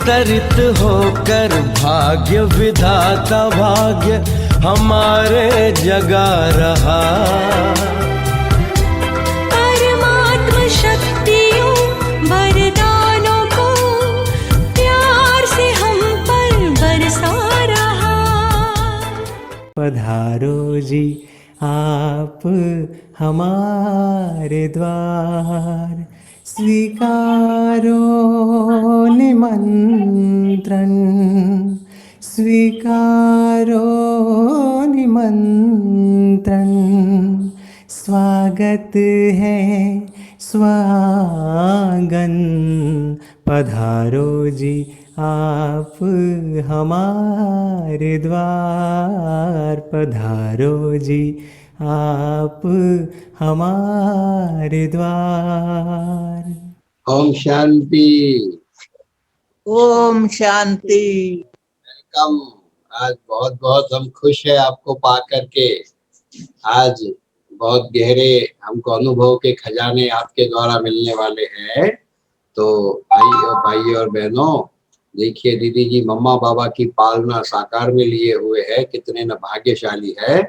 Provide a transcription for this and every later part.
अवतरित होकर भाग्य विधाता भाग्य हमारे जगा रहा। परमात्मा शक्तियों वरदानों को प्यार से हम पर बरसा रहा। पधारो जी आप हमारे द्वार, स्वीकारो निमंत्रण, स्वीकारो निमंत्रण। स्वागत है स्वागन, पधारो जी आप हमारे द्वार, पधारो जी आप हमारे द्वार। ओम शांति। ओम शांति। वेलकम। आज बहुत बहुत हम खुश है आपको पा करके। आज बहुत गहरे हमको अनुभव के खजाने आपके द्वारा मिलने वाले हैं। तो भाई और बहनों, देखिए दीदी जी मम्मा बाबा की पालना साकार में लिए हुए है, कितने न भाग्यशाली है।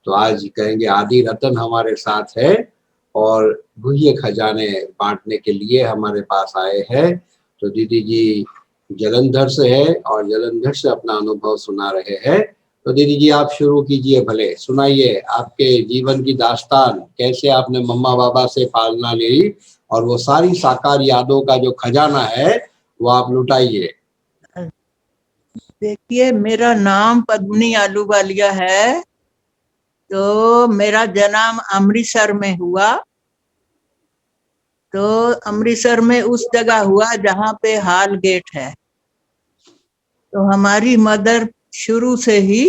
तो आज कहेंगे आदि रतन हमारे साथ है और गुह्य खजाने बांटने के लिए हमारे पास आए हैं। तो दीदी जी जलंधर से है और जलंधर से अपना अनुभव सुना रहे हैं। तो दीदी जी आप शुरू कीजिए, भले सुनाइए आपके जीवन की दास्तान, कैसे आपने मम्मा बाबा से पालना ली और वो सारी साकार यादों का जो खजाना है वो आप लुटाइए। देखिए, मेरा नाम पद्मिनी आलूवालिया है। तो मेरा जन्म अमृतसर में हुआ। तो अमृतसर में उस जगह हुआ जहाँ पे हाल गेट है। तो हमारी मदर शुरू से ही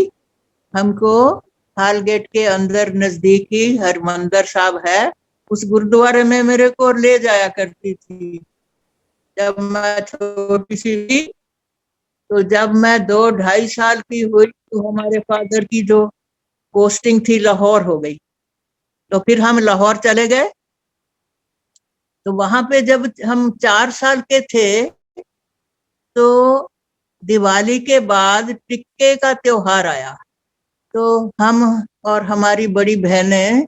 हमको हाल गेट के अंदर नजदीकी हरमंदिर साहब है, उस गुरुद्वारे में मेरे को ले जाया करती थी जब मैं छोटी सी थी। तो जब मैं 2-2.5 साल की हुई तो हमारे फादर की जो पोस्टिंग थी लाहौर हो गई। तो फिर हम लाहौर चले गए। तो वहां पे जब हम 4 साल के थे तो दिवाली के बाद टिक्के का त्योहार आया। तो हम और हमारी बड़ी बहनें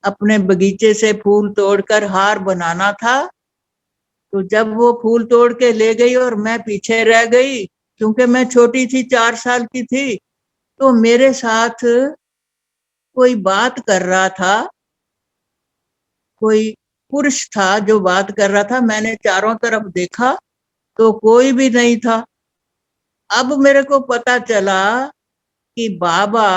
अपने बगीचे से फूल तोड़कर हार बनाना था। तो जब वो फूल तोड़ के ले गई और मैं पीछे रह गई, क्योंकि मैं छोटी थी, 4 साल की थी, तो मेरे साथ कोई बात कर रहा था, कोई पुरुष था जो बात कर रहा था। मैंने चारों तरफ देखा तो कोई भी नहीं था। अब मेरे को पता चला कि बाबा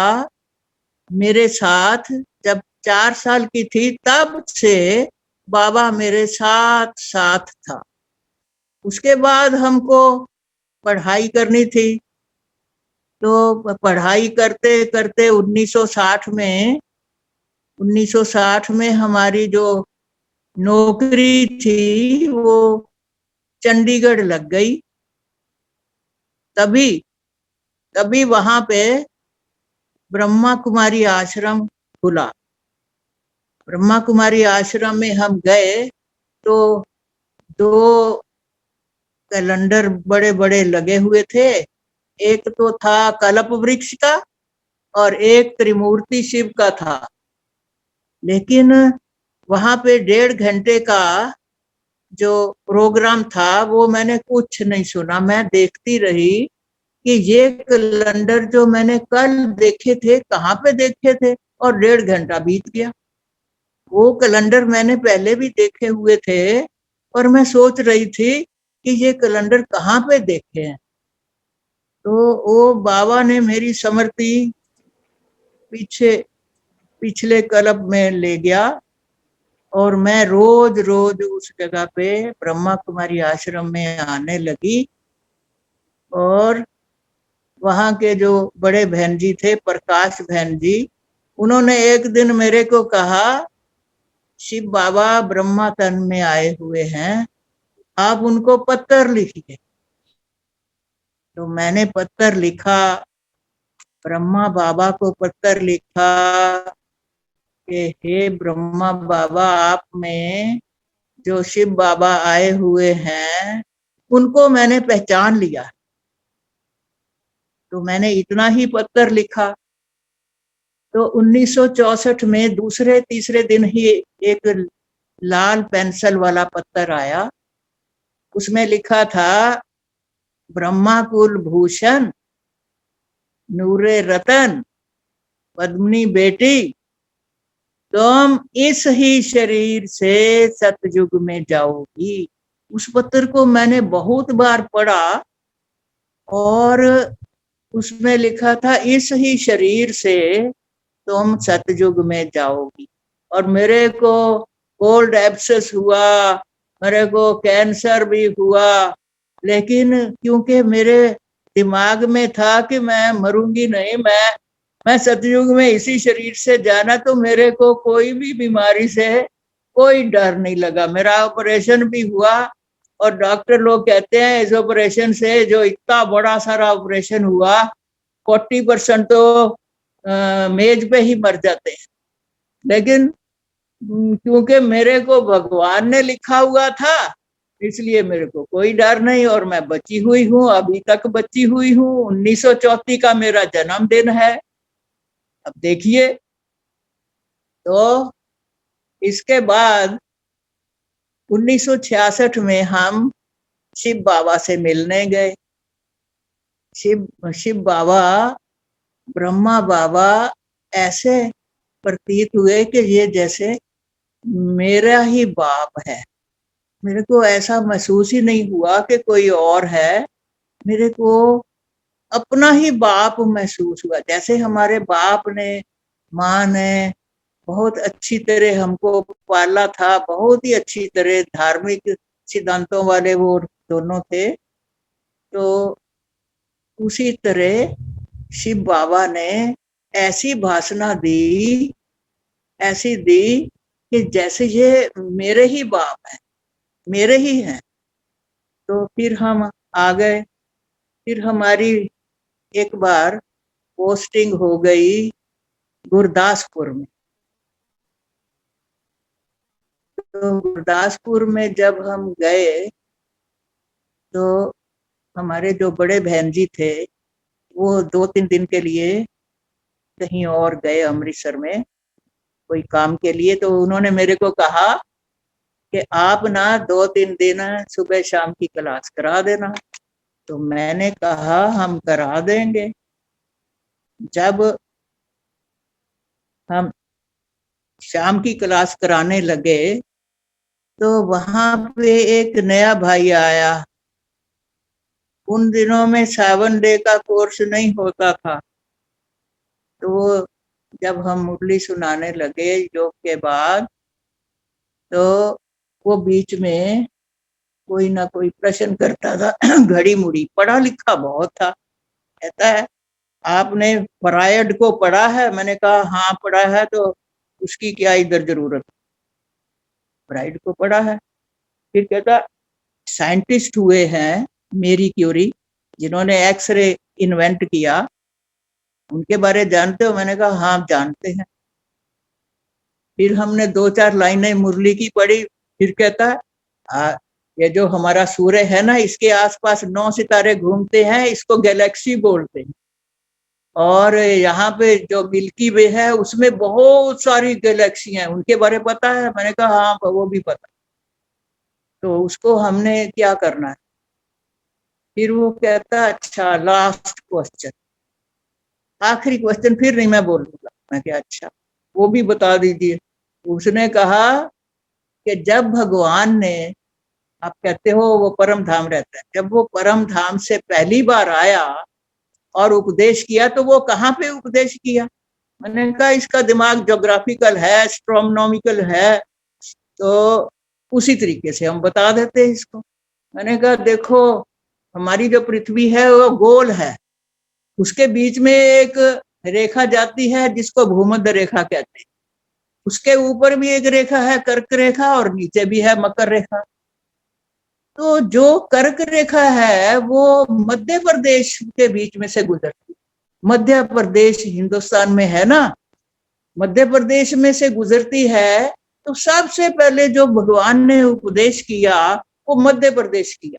मेरे साथ, जब 4 साल की थी तब से बाबा मेरे साथ साथ था। उसके बाद हमको पढ़ाई करनी थी। तो पढ़ाई करते करते 1960 में हमारी जो नौकरी थी वो चंडीगढ़ लग गई। तभी वहां पे ब्रह्मा कुमारी आश्रम खुला। ब्रह्मा कुमारी आश्रम में हम गए तो 2 कैलेंडर बड़े बड़े लगे हुए थे। एक तो था कल्प वृक्ष का और एक त्रिमूर्ति शिव का था। लेकिन वहां पे 1.5 घंटे का जो प्रोग्राम था वो मैंने कुछ नहीं सुना। मैं देखती रही कि ये कैलेंडर जो मैंने कल देखे थे कहाँ पे देखे थे, और 1.5 घंटा बीत गया। वो कैलेंडर मैंने पहले भी देखे हुए थे और मैं सोच रही थी कि ये कैलेंडर कहाँ पे देखे हैं। तो वो बाबा ने मेरी स्मृति पिछले कल्प में ले गया और मैं रोज रोज उस जगह पे ब्रह्मा कुमारी आश्रम में आने लगी। और वहां के जो बड़े बहन जी थे, प्रकाश बहन जी, उन्होंने एक दिन मेरे को कहा, शिव बाबा ब्रह्मा तन में आए हुए हैं, आप उनको पत्र लिखिए। तो मैंने पत्र लिखा, ब्रह्मा बाबा को पत्र लिखा कि हे ब्रह्मा बाबा, आप में जो शिव बाबा आए हुए हैं उनको मैंने पहचान लिया। तो मैंने इतना ही पत्र लिखा। तो 1964 में दूसरे तीसरे दिन ही एक लाल पेंसिल वाला पत्र आया। उसमें लिखा था, ब्रह्मा कुल भूषण, नूरे रतन, पद्मिनी बेटी, तुम इस ही शरीर से सतयुग में जाओगी। उस पत्र को मैंने बहुत बार पढ़ा और उसमें लिखा था, इस ही शरीर से तुम सतयुग में जाओगी। और मेरे को कोल्ड एब्सेस हुआ, मेरे को कैंसर भी हुआ, लेकिन क्योंकि मेरे दिमाग में था कि मैं मरूंगी नहीं, मैं सतयुग में इसी शरीर से जाना, तो मेरे को कोई भी बीमारी से कोई डर नहीं लगा। मेरा ऑपरेशन भी हुआ और डॉक्टर लोग कहते हैं इस ऑपरेशन से, जो इतना बड़ा सारा ऑपरेशन हुआ, 40% तो मेज पे ही मर जाते हैं। लेकिन क्योंकि मेरे को भगवान ने लिखा हुआ था, इसलिए मेरे को कोई डर नहीं और मैं बची हुई हूँ, अभी तक बची हुई हूँ। 1934 का मेरा जन्मदिन है। अब देखिए, तो इसके बाद 1966 में हम शिव बाबा से मिलने गए। शिव बाबा, ब्रह्मा बाबा ऐसे प्रतीत हुए कि ये जैसे मेरा ही बाप है। मेरे को ऐसा महसूस ही नहीं हुआ कि कोई और है, मेरे को अपना ही बाप महसूस हुआ। जैसे हमारे बाप ने, माँ ने बहुत अच्छी तरह हमको पाला था, बहुत ही अच्छी तरह, धार्मिक सिद्धांतों वाले वो दोनों थे। तो उसी तरह शिव बाबा ने ऐसी भाषणा दी, ऐसी दी कि जैसे ये मेरे ही बाप है, मेरे ही हैं। तो फिर हम आ गए। फिर हमारी एक बार पोस्टिंग हो गई गुरदासपुर में। तो गुरदासपुर में जब हम गए तो हमारे जो बड़े बहन जी थे वो 2-3 दिन के लिए कहीं और गए, अमृतसर में कोई काम के लिए। तो उन्होंने मेरे को कहा कि आप ना 2-3 दिन सुबह शाम की क्लास करा देना। तो मैंने कहा हम करा देंगे। जब हम शाम की क्लास कराने लगे तो वहां पे एक नया भाई आया। उन दिनों में 7 डे का कोर्स नहीं होता था। तो जब हम मुरली सुनाने लगे योग के बाद, तो वो बीच में कोई ना कोई प्रश्न करता था, घड़ी मुड़ी, पढ़ा लिखा बहुत था। कहता है, आपने फ्रायड को पढ़ा है? मैंने कहा हाँ पढ़ा है। तो उसकी क्या इधर जरूरत? फ्रायड को पढ़ा है। फिर कहता, साइंटिस्ट हुए हैं मेरी क्यूरी, जिन्होंने एक्सरे इन्वेंट किया, उनके बारे जानते हो? मैंने कहा हाँ जानते हैं। फिर हमने 2-4 लाइनें मुरली की पढ़ी। फिर कहता, ये जो हमारा सूर्य है ना, इसके आसपास 9 सितारे घूमते हैं, इसको गैलेक्सी बोलते हैं। और यहाँ पे जो मिल्की वे है उसमें बहुत सारी गैलेक्सी हैं, उनके बारे में पता है? मैंने कहा हाँ वो भी पता। तो उसको हमने क्या करना है? फिर वो कहता, अच्छा लास्ट क्वेश्चन, आखिरी क्वेश्चन फिर नहीं मैं बोलूंगा। मैं क्या अच्छा वो भी बता दीजिए। उसने कहा कि जब भगवान ने, आप कहते हो वो परम धाम रहता है, जब वो परम धाम से पहली बार आया और उपदेश किया तो वो कहाँ पे उपदेश किया? मैंने कहा इसका दिमाग ज्योग्राफिकल है, एस्ट्रोनॉमिकल है, तो उसी तरीके से हम बता देते हैं इसको। मैंने कहा देखो, हमारी जो पृथ्वी है वो गोल है, उसके बीच में एक रेखा जाती है जिसको भूमध्य रेखा कहते हैं, उसके ऊपर भी एक रेखा है कर्क रेखा, और नीचे भी है मकर रेखा। तो जो कर्क रेखा है वो मध्य प्रदेश के बीच में से गुजरती, मध्य प्रदेश हिंदुस्तान में है ना, मध्य प्रदेश में से गुजरती है। तो सबसे पहले जो भगवान ने उपदेश किया वो मध्य प्रदेश किया।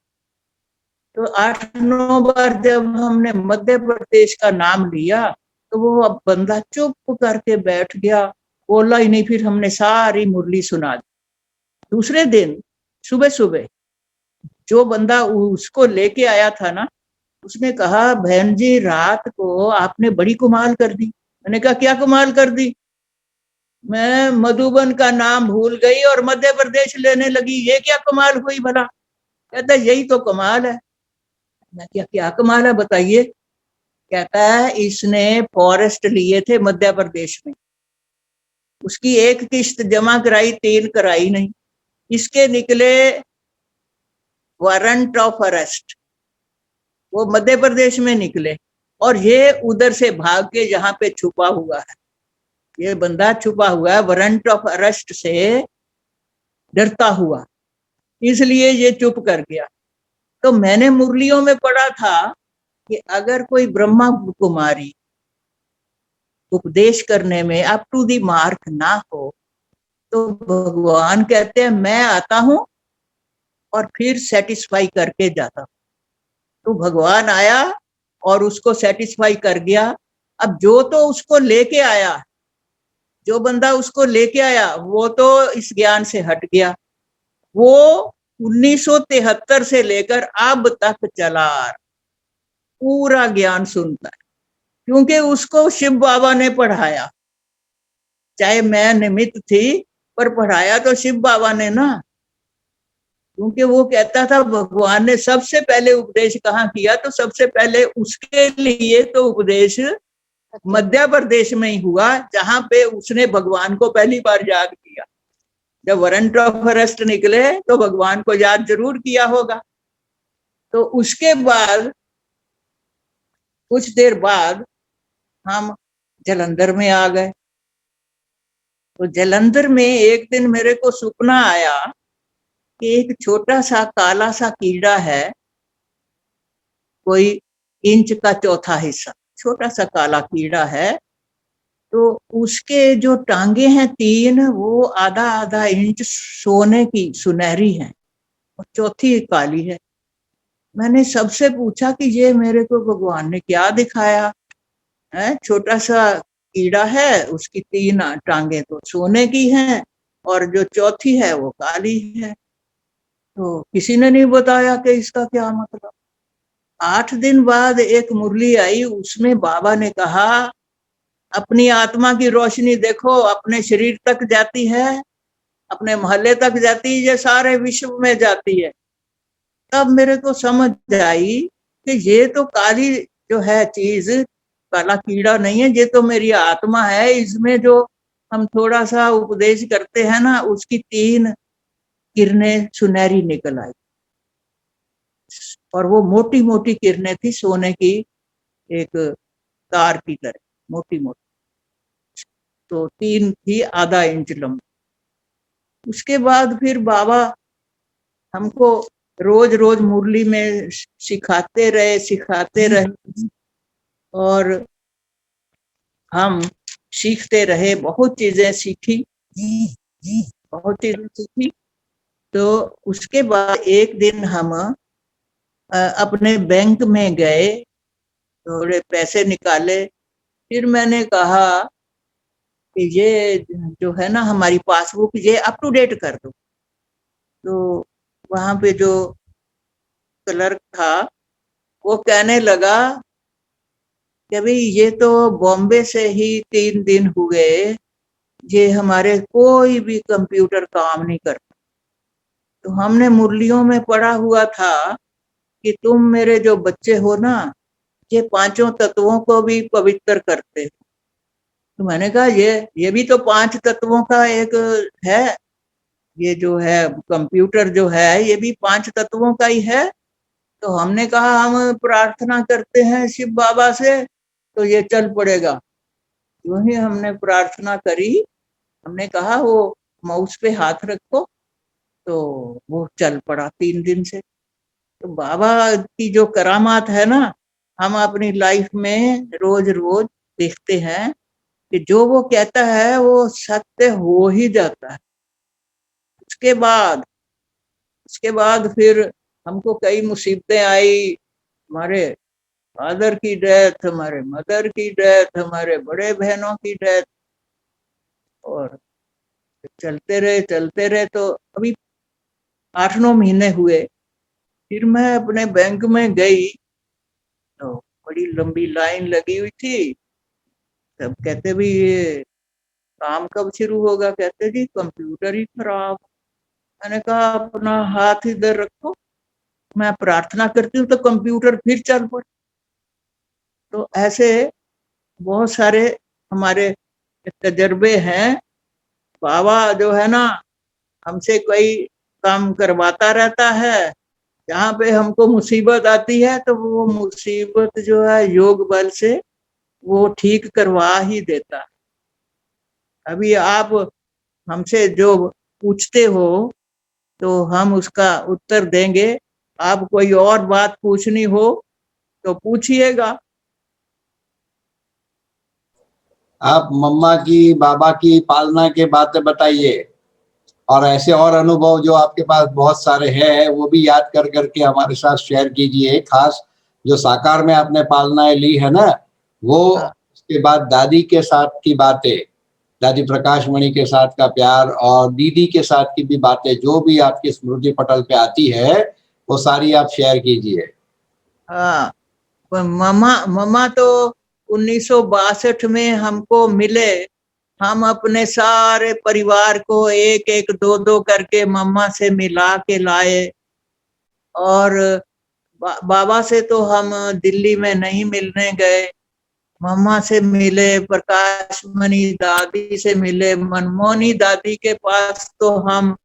तो 8-9 बार जब हमने मध्य प्रदेश का नाम लिया तो वो अब बंदा चुप करके बैठ गया, बोला ही नहीं। फिर हमने सारी मुरली सुना दी। दूसरे दिन सुबह सुबह जो बंदा उसको लेके आया था ना, उसने कहा, बहन जी रात को आपने बड़ी कमाल कर दी। मैंने कहा, क्या कमाल कर दी? मैं मधुबन का नाम भूल गई और मध्य प्रदेश लेने लगी, ये क्या कमाल हुई भला? कहता यही तो कमाल है। मैं क्या क्या कमाल है बताइए? कहता है इसने फॉरेस्ट लिए थे मध्य प्रदेश में, उसकी एक किश्त जमा कराई, 3 कराई नहीं, इसके निकले वारंट ऑफ अरेस्ट, वो मध्य प्रदेश में निकले, और ये उधर से भाग के यहाँ पे छुपा हुआ है। ये बंदा छुपा हुआ है वारंट ऑफ अरेस्ट से डरता हुआ, इसलिए ये चुप कर गया। तो मैंने मुरलियों में पढ़ा था कि अगर कोई ब्रह्मा कुमारी उपदेश करने में अप टू दी मार्क ना हो तो भगवान कहते हैं मैं आता हूं और फिर सेटिस्फाई करके जाता हूं। तो भगवान आया और उसको सेटिस्फाई कर गया। अब जो तो उसको लेके आया, जो बंदा उसको लेके आया वो तो इस ज्ञान से हट गया। वो 1973 से लेकर अब तक चला पूरा ज्ञान सुनता है, क्योंकि उसको शिव बाबा ने पढ़ाया। चाहे मैं निमित्त थी, पर पढ़ाया तो शिव बाबा ने ना। क्योंकि वो कहता था भगवान ने सबसे पहले उपदेश कहाँ किया, तो सबसे पहले उसके लिए तो उपदेश मध्य प्रदेश में ही हुआ, जहां पे उसने भगवान को पहली बार याद किया। जब वारंट ऑफ अरेस्ट निकले तो भगवान को याद जरूर किया होगा। तो उसके बाद कुछ देर बाद हम जलंधर में आ गए। तो जलंधर में एक दिन मेरे को सपना आया कि एक छोटा सा काला सा कीड़ा है, कोई इंच का चौथा हिस्सा, छोटा सा काला कीड़ा है। तो उसके जो टांगे हैं 3, वो आधा आधा इंच सोने की सुनहरी है और चौथी काली है। मैंने सबसे पूछा कि ये मेरे को भगवान ने क्या दिखाया है? छोटा सा कीड़ा है, उसकी 3 टांगे तो सोने की हैं और जो चौथी है वो काली है। तो किसी ने नहीं बताया कि इसका क्या मतलब। 8 दिन बाद एक मुरली आई, उसमें बाबा ने कहा अपनी आत्मा की रोशनी देखो, अपने शरीर तक जाती है, अपने मोहल्ले तक जाती है, ये सारे विश्व में जाती है। तब मेरे को समझ आई कि ये तो काली जो है चीज, काला कीड़ा नहीं है, ये तो मेरी आत्मा है। इसमें जो हम थोड़ा सा उपदेश करते हैं ना, उसकी 3 किरणें सुनहरी निकल आई और वो मोटी मोटी किरणें थी, सोने की एक तार की तरह मोटी मोटी। तो 3 थी आधा इंच लंबी। उसके बाद फिर बाबा हमको रोज रोज मुरली में सिखाते रहे और हम सीखते रहे। बहुत चीजें सीखी। तो उसके बाद एक दिन हम अपने बैंक में गए, थोड़े पैसे निकाले। फिर मैंने कहा कि ये जो है ना हमारी पासबुक, ये अप टू डेट कर दो। तो वहां पे जो क्लर्क था वो कहने लगा कि भाई ये तो बॉम्बे से ही 3 दिन हुए, ये हमारे कोई भी कंप्यूटर काम नहीं करता। तो हमने मुरलियों में पढ़ा हुआ था कि तुम मेरे जो बच्चे हो ना, ये 5 तत्वों को भी पवित्र करते हो। तो मैंने कहा ये भी तो 5 तत्वों का एक है, ये जो है कंप्यूटर जो है ये भी 5 तत्वों का ही है। तो हमने कहा हम प्रार्थना करते हैं शिव बाबा से तो ये चल पड़ेगा। यूं ही हमने प्रार्थना करी, हमने कहा वो माउस पे हाथ रखो, तो वो चल पड़ा 3 दिन से। तो बाबा की जो करामात है ना, हम अपनी लाइफ में रोज रोज देखते हैं कि जो वो कहता है वो सत्य हो ही जाता है। उसके बाद फिर हमको कई मुसीबतें आई, हमारे फादर की डेथ, हमारे मदर की डेथ, हमारे बड़े बहनों की डेथ, और चलते रहे तो अभी 8-9 महीने हुए। फिर मैं अपने बैंक में गई तो बड़ी लंबी लाइन लगी हुई थी। तब कहते भी ये काम कब शुरू होगा? कहते जी कंप्यूटर ही खराब। मैंने कहा अपना हाथ इधर रखो, मैं प्रार्थना करती हूँ तो कंप्यूटर फिर चल पड़े। तो ऐसे बहुत सारे हमारे तजर्बे हैं। बाबा जो है ना, हमसे कोई काम करवाता रहता है। जहाँ पे हमको मुसीबत आती है तो वो मुसीबत जो है योग बल से वो ठीक करवा ही देता है। अभी आप हमसे जो पूछते हो तो हम उसका उत्तर देंगे। आप कोई और बात पूछनी हो तो पूछिएगा। आप मम्मा की, बाबा की पालना के बातें बताइए, और ऐसे और अनुभव जो आपके पास बहुत सारे हैं वो भी याद कर करके हमारे साथ शेयर कीजिए। खास जो साकार में आपने पालनाएं ली है ना, वो हाँ, उसके बाद दादी के साथ की बातें, दादी प्रकाश मणि के साथ का प्यार, और दीदी के साथ की भी बातें जो भी आपकी स्मृति पटल पे आती है वो सारी आप शेयर कीजिए। हाँ। पर मम्मा मम्मा तो 1962 में हमको मिले। हम अपने सारे परिवार को एक एक दो दो करके मम्मा से मिला के लाए। और बाबा से तो हम दिल्ली में नहीं मिलने गए, मम्मा से मिले, प्रकाश मणि दादी से मिले, मनमोहनी दादी के पास तो हम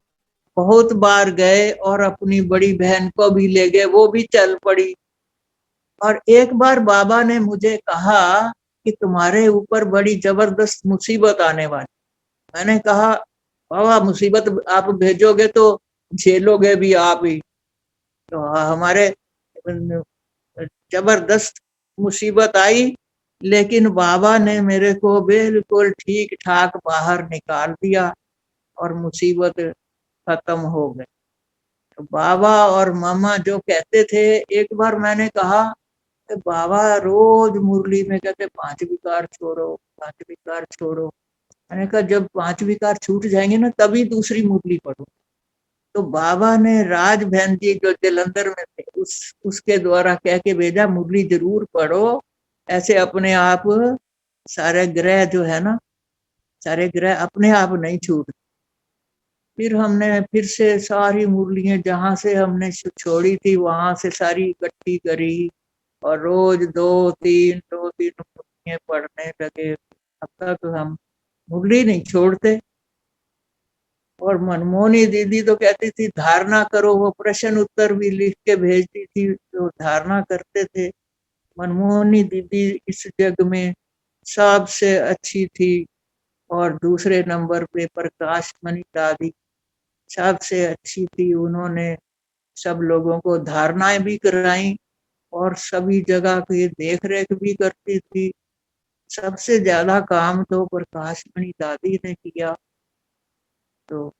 बहुत बार गए, और अपनी बड़ी बहन को भी ले गए, वो भी चल पड़ी। और एक बार बाबा ने मुझे कहा कि तुम्हारे ऊपर बड़ी जबरदस्त मुसीबत आने वाली। मैंने कहा बाबा मुसीबत आप भेजोगे तो झेलोगे भी आप ही। तो हमारे जबरदस्त मुसीबत आई, लेकिन बाबा ने मेरे को बिल्कुल ठीक ठाक बाहर निकाल दिया और मुसीबत खत्म हो गई। तो बाबा और मामा जो कहते थे, एक बार मैंने कहा कि बाबा रोज मुरली में कहते 5 विकार छोड़ो, 5 विकार छोड़ो। मैंने कहा जब 5 विकार छूट जाएंगे ना तभी दूसरी मुरली पढ़ो। तो बाबा ने राज बहन जी जो जलंधर में थे उसके द्वारा कह के भेजा मुरली जरूर पढ़ो, ऐसे अपने आप सारे ग्रह जो है ना, सारे ग्रह अपने आप नहीं छूट। फिर हमने फिर से सारी मुरलियां जहाँ से हमने छोड़ी थी वहां से सारी इकट्ठी करी, और रोज 2-3 मुरलियां पढ़ने लगे। अब तक हम मुरली नहीं छोड़ते। और मनमोहनी दीदी तो कहती थी धारणा करो, वो प्रश्न उत्तर भी लिख के भेजती थी तो धारणा करते थे। मनमोहनी दीदी इस जग में सबसे अच्छी थी। और दूसरे नंबर पे प्रकाश मणि दादी सबसे अच्छी थी। उन्होंने सब लोगों को धारणाएं भी कराई और सभी जगह की देख रेख भी करती थी। सबसे ज्यादा काम तो प्रकाश मणि दादी ने किया। तो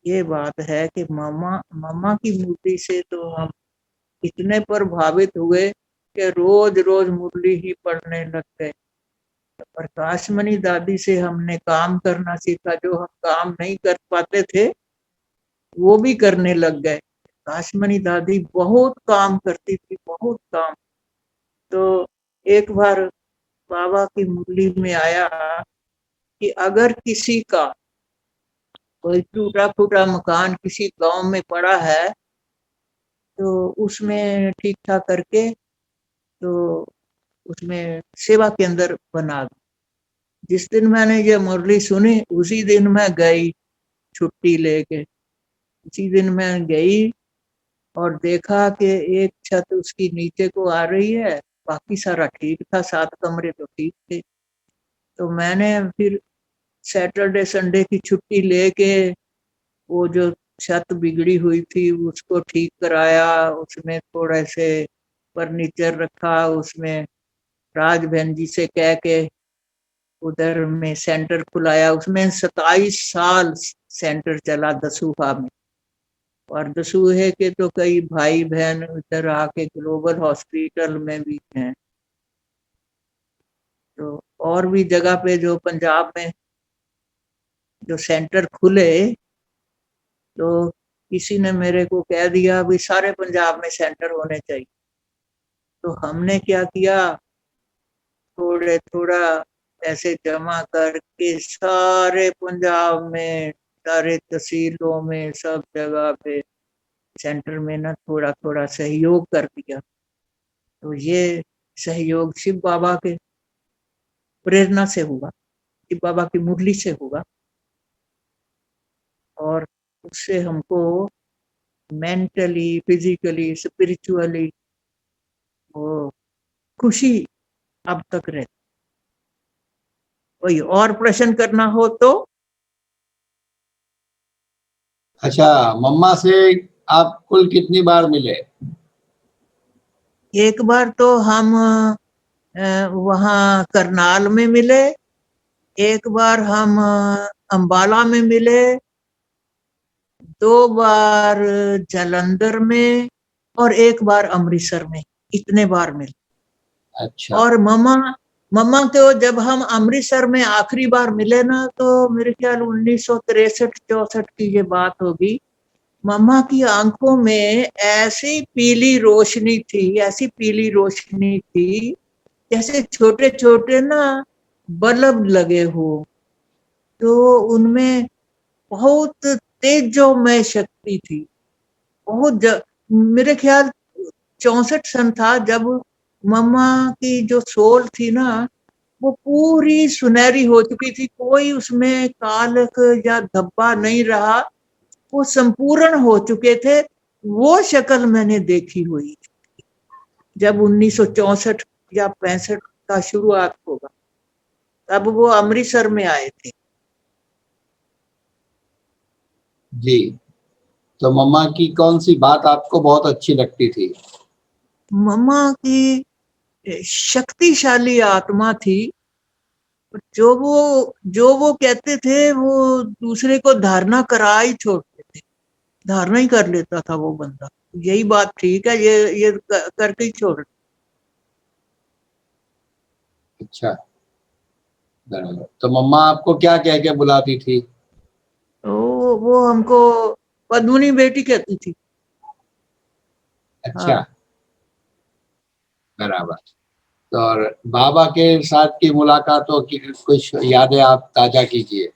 ये बात है कि मामा मामा की मूर्ति से तो हम इतने प्रभावित हुए कि रोज रोज मुरली ही पढ़ने लग गए। प्रकाश मणि दादी से हमने काम करना सीखा, जो हम काम नहीं कर पाते थे वो भी करने लग गए। प्रकाश मणि दादी बहुत काम करती थी, बहुत काम। तो एक बार बाबा की मुरली में आया कि अगर किसी का कोई टूटा फूटा मकान किसी गांव में पड़ा है तो उसमें ठीक ठाक करके तो उसमें सेवा केंद्र बना दो। जिस दिन मैंने ये मुरली सुनी उसी दिन मैं गई छुट्टी लेके। उसी दिन मैं गई और देखा कि एक छत उसकी नीचे को आ रही है, बाकी सारा ठीक था, 7 कमरे तो ठीक थे। तो मैंने फिर सैटरडे संडे की छुट्टी लेके वो जो छत बिगड़ी हुई थी उसको ठीक कराया, उसमें थोड़े से फर्नीचर रखा, उसमें राज बहन जी से कह के उधर में सेंटर खुलाया। उसमें 27 साल सेंटर चला दसूहा में। और दसूहे के तो कई भाई बहन इधर आके ग्लोबल हॉस्पिटल में भी हैं। तो और भी जगह पे जो पंजाब में जो सेंटर खुले, तो किसी ने मेरे को कह दिया भी सारे पंजाब में सेंटर होने चाहिए। तो हमने क्या किया, थोड़े थोड़ा पैसे जमा करके सारे पंजाब में, सारे तहसीलों में, सब जगह पे सेंटर में ना थोड़ा थोड़ा सहयोग कर दिया। तो ये सहयोग शिव बाबा के प्रेरणा से हुआ, शिव बाबा की मुरली से हुआ, और उससे हमको मेंटली, फिजिकली, स्पिरिचुअली वो खुशी अब तक रहती। कोई और प्रश्न करना हो तो? अच्छा, मम्मा से आप कुल कितनी बार मिले? एक बार तो हम वहाँ करनाल में मिले, एक बार हम अंबाला में मिले, 2 बार जालंधर में, और 1 बार अमृतसर में। इतने बार मिले। अच्छा। और मम्मा को जब हम अमृतसर में आखिरी बार मिले ना, तो मेरे ख्याल 1963-64 की ये बात होगी। मम्मा की आंखों में ऐसी पीली रोशनी थी, ऐसी पीली रोशनी थी जैसे छोटे छोटे ना बल्ब लगे हो। तो उनमें बहुत तेजोमय शक्ति थी। मेरे ख्याल 64 सन था जब मम्मा की जो सोल थी ना, वो पूरी सुनहरी हो चुकी थी। कोई उसमें कालक या धब्बा नहीं रहा, वो संपूर्ण हो चुके थे। वो शक्ल मैंने देखी हुई जब 1964 या 65 का शुरुआत होगा, तब वो अमृतसर में आए थे। जी, तो मम्मा की कौन सी बात आपको बहुत अच्छी लगती थी? मम्मा की शक्तिशाली आत्मा थी। जो वो कहते थे वो दूसरे को धारणा करा ही छोड़ते थे, धारणा ही कर लेता था वो बंदा। यही बात ठीक है, ये करके ही छोड़। अच्छा, बराबर। तो मम्मा आपको क्या कह के बुलाती थी? तो वो हमको पद्मनी बेटी कहती थी। अच्छा। हाँ। बराबर। तो और बाबा के साथ की मुलाकातों की कुछ यादें आप ताजा कीजिए,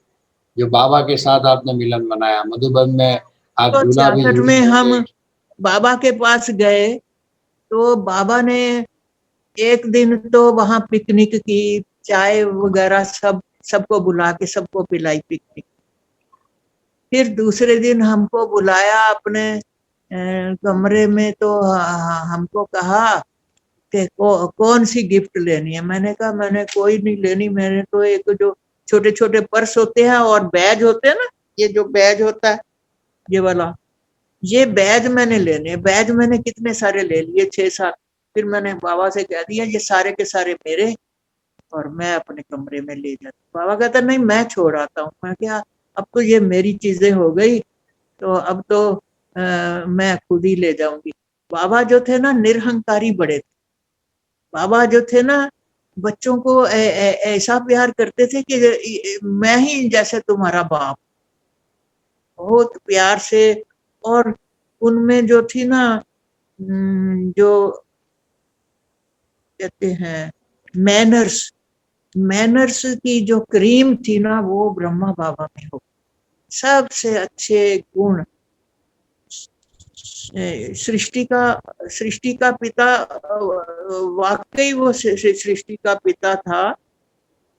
जो बाबा के साथ आपने मिलन मनाया। मधुबन में आप तो झूला भी 66 झूले में हम होंगे। बाबा के पास गए, तो बाबा ने एक दिन तो वहां पिकनिक की, चाय वगैरह सब सबको बुला के सबको पिलाई पिकनिक। फिर दूसरे दिन हमको बुलाया अपने कमरे में, तो हमको कहा कि कौन सी गिफ्ट लेनी है। मैंने कहा मैंने कोई नहीं लेनी, मैंने तो एक जो छोटे छोटे पर्स होते हैं और बैज होते हैं ना, ये जो बैज होता है ये वाला, ये बैज मैंने लेने। बैज मैंने कितने सारे ले लिए, 6-7। फिर मैंने बाबा से कह दिया ये सारे के सारे मेरे, और मैं अपने कमरे में ले जाता। बाबा कहता नहीं मैं छोड़ आता हूँ। मैं क्या, अब तो ये मेरी चीजें हो गई, तो अब तो मैं खुद ही ले जाऊंगी। बाबा जो थे ना निरहंकारी बड़े थे। बाबा जो थे ना बच्चों को ऐसा प्यार करते थे कि मैं ही जैसे तुम्हारा बाप, बहुत प्यार से। और उनमें जो थी ना जो कहते हैं मैनर्स की जो क्रीम थी ना, वो ब्रह्मा बाबा में हो। सबसे अच्छे गुण। सृष्टि का पिता, वाकई वो सृष्टि का पिता था।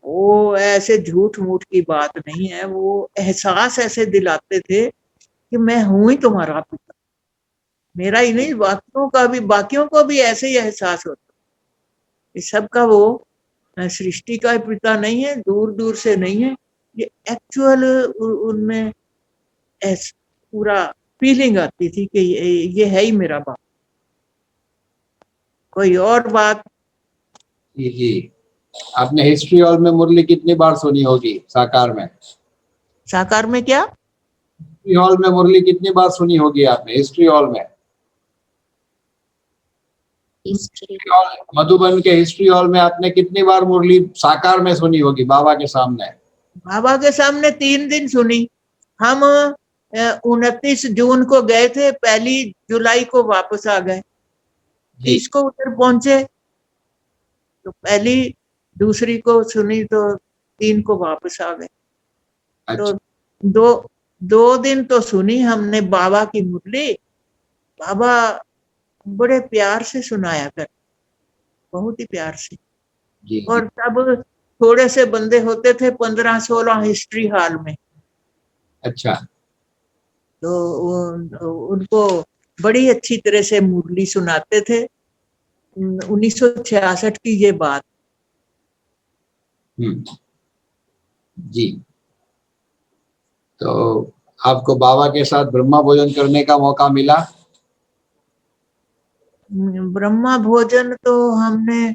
वो ऐसे झूठ मूठ की बात नहीं है, वो एहसास ऐसे दिलाते थे कि मैं हूं ही तुम्हारा पिता। मेरा ही नहीं, बाकियों को भी ऐसे ही एहसास होता। इस सबका वो सृष्टि का पिता नहीं है, दूर दूर से नहीं है, ये एक्चुअल उनमें पूरा फीलिंग आती थी कि ये है ही मेरा बाप। कोई और बात? जी, आपने हिस्ट्री हॉल में मुरली कितनी बार सुनी होगी साकार में? साकार में क्या? हिस्ट्री हॉल में मुरली कितनी बार सुनी होगी आपने? हिस्ट्री हॉल में, हिस्ट्री हॉल मधुबन के हिस्ट्री हॉल में आपने कितनी बार मुरली साकार में सुनी होगी बाबा के सामने? बाबा के सामने 3 दिन सुनी। हम 29 जून को गए थे, 1 जुलाई को वापस आ गए। जी 30 को उधर पहुंचे तो पहली दूसरी को सुनी तो 3 को वापस आ गए। तो अच्छा। 2 दिन तो सुनी हमने बाबा की मुरली। बाबा बड़े प्यार से सुनाया कर, बहुत ही प्यार से। जी और तब थोड़े से बंदे होते थे, 15-16 हिस्ट्री हॉल में। अच्छा। तो उनको बड़ी अच्छी तरह से मुरली सुनाते थे। 1966 की ये बात। जी। तो आपको बाबा के साथ ब्रह्मा भोजन करने का मौका मिला? ब्रह्मा भोजन तो हमने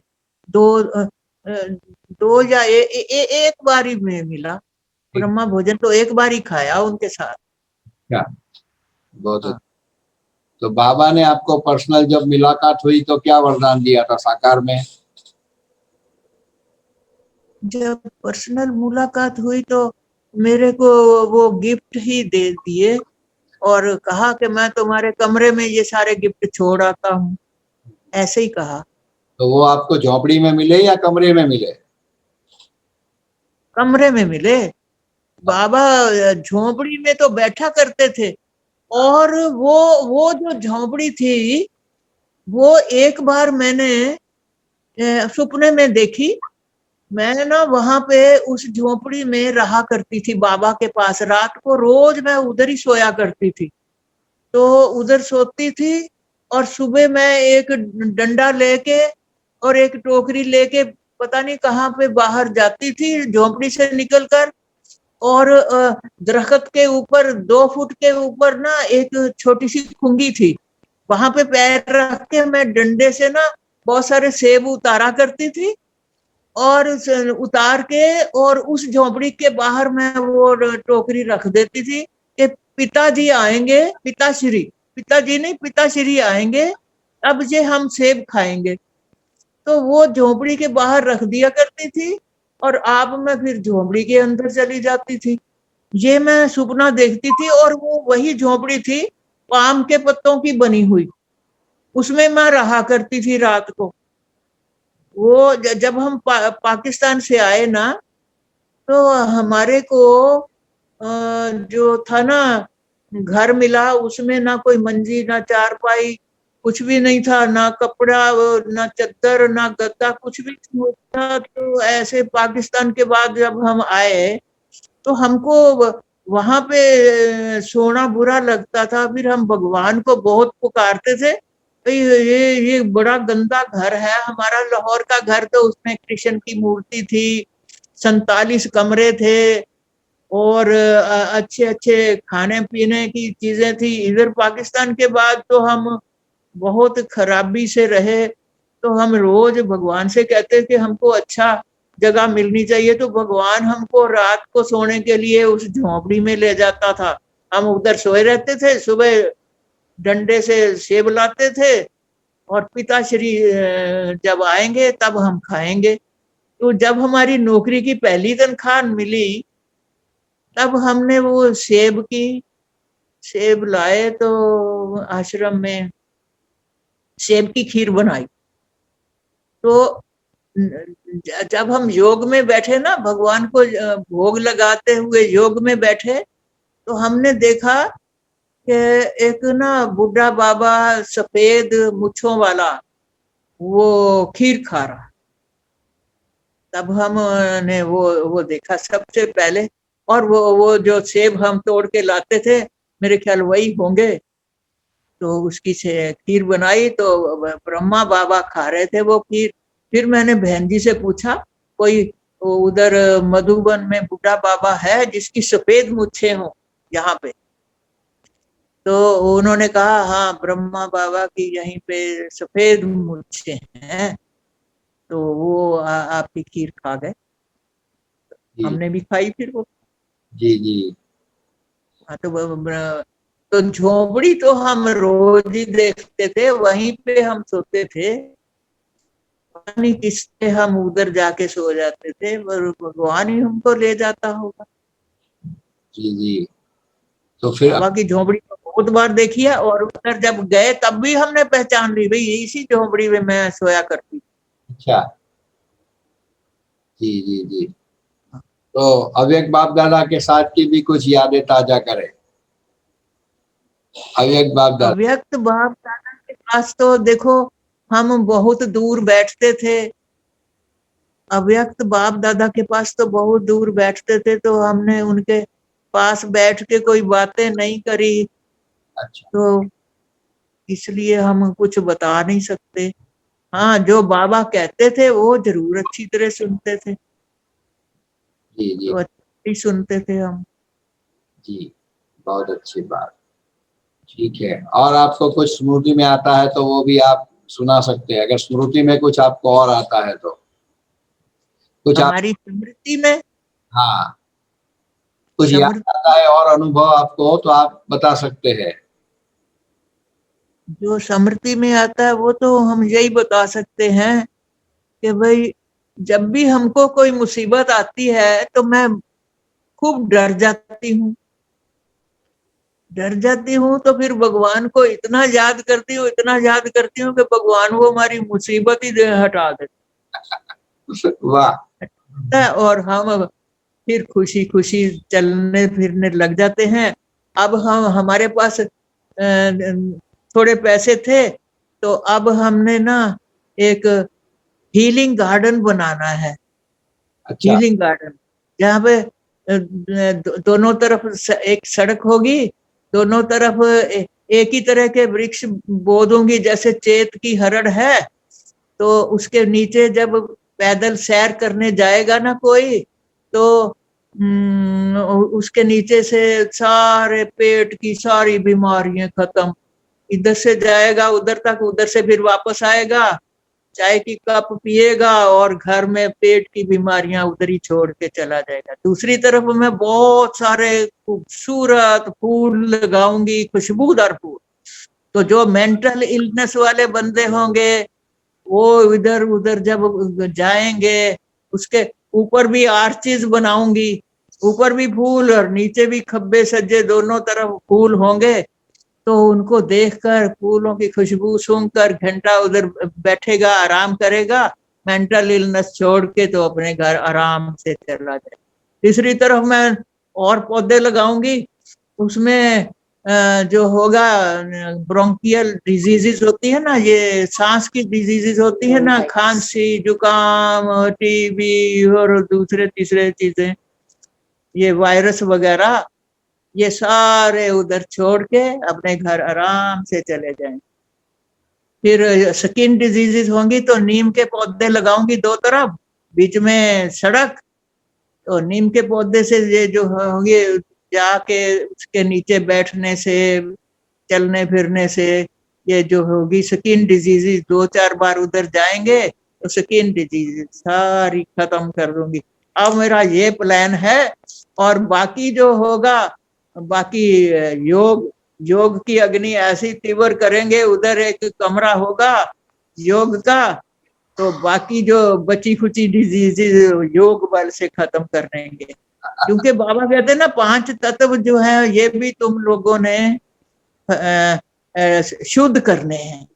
दो या एक बार ही में मिला। ब्रह्मा भोजन तो एक बार ही खाया उनके साथ। क्या बहुत हाँ। अच्छा। तो बाबा ने आपको पर्सनल जब मुलाकात हुई तो क्या वरदान दिया था साकार में? जब पर्सनल मुलाकात हुई तो मेरे को वो गिफ्ट ही दे दिए और कहा कि मैं तुम्हारे कमरे में ये सारे गिफ्ट छोड़ आता हूँ, ऐसे ही कहा। तो वो आपको झोपड़ी में मिले या कमरे में मिले? कमरे में मिले। बाबा झोपड़ी में तो बैठा करते थे, और वो जो झोपड़ी थी वो एक बार मैंने सपने में देखी। मैं ना वहां पे उस झोपड़ी में रहा करती थी बाबा के पास। रात को रोज मैं उधर ही सोया करती थी। तो उधर सोती थी और सुबह मैं एक डंडा लेके और एक टोकरी लेके पता नहीं कहाँ पे बाहर जाती थी झोपड़ी से निकलकर। और दरख्त के ऊपर 2 फुट के ऊपर ना एक छोटी सी खुंगी थी, वहां पे पैर रख के मैं डंडे से ना बहुत सारे सेब उतारा करती थी। और उतार के और उस झोपड़ी के बाहर मैं वो टोकरी रख देती थी कि पिताजी आएंगे, पिताजी नहीं, पिताश्री आएंगे, अब ये हम सेब खाएंगे। तो वो झोपड़ी के बाहर रख दिया करती थी और आप मैं फिर झोपड़ी के अंदर चली जाती थी। ये मैं सपना देखती थी और वो वही झोपड़ी थी, पाम के पत्तों की बनी हुई, उसमें मैं रहा करती थी रात को। वो जब हम पाकिस्तान से आए ना तो हमारे को जो था ना घर मिला, उसमें ना कोई मंजी ना चारपाई, कुछ भी नहीं था, ना कपड़ा ना चद्दर ना गद्दा, कुछ भी नहीं था। तो ऐसे पाकिस्तान के बाद जब हम आए तो हमको वहां पे सोना बुरा लगता था। फिर हम भगवान को बहुत पुकारते थे, ये बड़ा गंदा घर है हमारा लाहौर का घर। तो उसमें कृष्ण की मूर्ति थी, 47 कमरे थे और अच्छे अच्छे खाने पीने की चीजें थी। इधर पाकिस्तान के बाद तो हम बहुत खराबी से रहे। तो हम रोज भगवान से कहते कि हमको अच्छा जगह मिलनी चाहिए। तो भगवान हमको रात को सोने के लिए उस झोपड़ी में ले जाता था। हम उधर सोए रहते थे, सुबह डंडे से सेब लाते थे और पिताश्री जब आएंगे तब हम खाएंगे। तो जब हमारी नौकरी की पहली तनख्वाह मिली तब हमने वो सेब लाए तो आश्रम में सेब की खीर बनाई। तो जब हम योग में बैठे ना, भगवान को भोग लगाते हुए योग में बैठे, तो हमने देखा कि एक ना बुढ़ा बाबा सफेद मुच्छों वाला वो खीर खा रहा। तब हमने वो देखा सबसे पहले। और वो जो सेब हम तोड़ के लाते थे, मेरे ख्याल वही होंगे। तो उसकी से खीर बनाई तो ब्रह्मा बाबा खा रहे थे वो खीर। फिर मैंने बहन जी से पूछा, कोई उधर मधुबन में बुढ़ा बाबा है जिसकी सफेद मूछें हो यहाँ पे? तो उन्होंने कहा हाँ, ब्रह्मा बाबा की यहीं पे सफेद मूछें हैं। तो वो आपकी खीर खा गए। जी हमने भी खाई फिर वो। जी जी। हाँ, तो झोपड़ी तो हम रोज ही देखते थे, वहीं पे हम सोते थे। पता नहीं किससे हम उधर जाके सो जाते थे, पर भगवान ही हमको ले जाता होगा। जी जी। तो फिर बाबा की झोपड़ी तो बहुत बार देखी है, और उधर जब गए तब भी हमने पहचान ली, भाई इसी झोपड़ी में मैं सोया करती। अच्छा। जी जी जी। तो अव्यक्त बाप दादा के साथ की भी कुछ यादें ताजा करें। अव्यक्त बाप दादा। अव्यक्त बाप दादा के पास तो देखो हम बहुत दूर बैठते थे। अव्यक्त बाप दादा के पास तो बहुत दूर बैठते थे, तो हमने उनके पास बैठ के कोई बातें नहीं करी, अच्छा। तो इसलिए हम कुछ बता नहीं सकते। हाँ, जो बाबा कहते थे वो जरूर अच्छी तरह सुनते थे, जी जी तो अच्छी सुनते थे हम। जी। बहुत अच्छी बात। ठीक है, और आपको कुछ स्मृति में आता है तो वो भी आप सुना सकते हैं, अगर स्मृति में कुछ आपको और आता है तो कुछ आप। हमारी स्मृति में, हाँ, कुछ याद स्मृति आता है और अनुभव आपको तो आप बता सकते हैं। जो स्मृति में आता है वो तो हम यही बता सकते हैं कि भाई जब भी हमको कोई मुसीबत आती है तो मैं खूब डर जाती हूँ। डर जाती हूँ तो फिर भगवान को इतना याद करती हूँ, इतना याद करती हूँ कि भगवान वो हमारी मुसीबत ही हटा वाह। देता है, और हम फिर खुशी खुशी चलने फिरने लग जाते हैं। अब हम हमारे पास थोड़े पैसे थे, तो अब हमने ना एक हीलिंग गार्डन बनाना है। अच्छा। हीलिंग गार्डन जहाँ पे दोनों तरफ एक सड़क होगी, दोनों तरफ एक ही तरह के वृक्ष बो दूंगी, जैसे चेत की हरड़ है, तो उसके नीचे जब पैदल सैर करने जाएगा ना कोई, तो उसके नीचे से सारे पेट की सारी बीमारियां खत्म। इधर से जाएगा उधर तक, उधर से फिर वापस आएगा, चाय की कप पिएगा और घर में पेट की बीमारियां उधर ही छोड़ के चला जाएगा। दूसरी तरफ मैं बहुत सारे खूबसूरत फूल लगाऊंगी, खुशबूदार फूल, तो जो मेंटल इलनेस वाले बंदे होंगे वो इधर उधर जब जाएंगे, उसके ऊपर भी आर्चिज बनाऊंगी, ऊपर भी फूल और नीचे भी खब्बे सज्जे, दोनों तरफ फूल होंगे, तो उनको देखकर फूलों की खुशबू सूंघकर घंटा उधर बैठेगा, आराम करेगा, मेंटल इलनेस छोड़ के तो अपने घर आराम से चला जाए। तीसरी तरफ मैं और पौधे लगाऊंगी, उसमें जो होगा ब्रोंकियल डिजीजेस होती है ना, ये सांस की डिजीजेस होती है ना, खांसी जुकाम टीबी और दूसरे तीसरे चीजें, ये वायरस वगैरह, ये सारे उधर छोड़ के अपने घर आराम से चले जाएं। फिर स्किन डिजीजेस होंगी तो नीम के पौधे लगाऊंगी दो तरफ, बीच में सड़क, तो नीम के पौधे से ये जो होंगे जाके उसके नीचे बैठने से, चलने फिरने से ये जो होगी स्किन डिजीजेस, दो चार बार उधर जाएंगे तो स्किन डिजीजेस सारी खत्म कर दूंगी। अब मेरा ये प्लान है, और बाकी जो होगा, बाकी योग योग की अग्नि ऐसी तीव्र करेंगे, उधर एक कमरा होगा योग का, तो बाकी जो बची खुची डिजीजेस योग बल से खत्म कर देंगे। क्योंकि बाबा कहते हैं ना 5 तत्व जो है ये भी तुम लोगों ने शुद्ध करने हैं।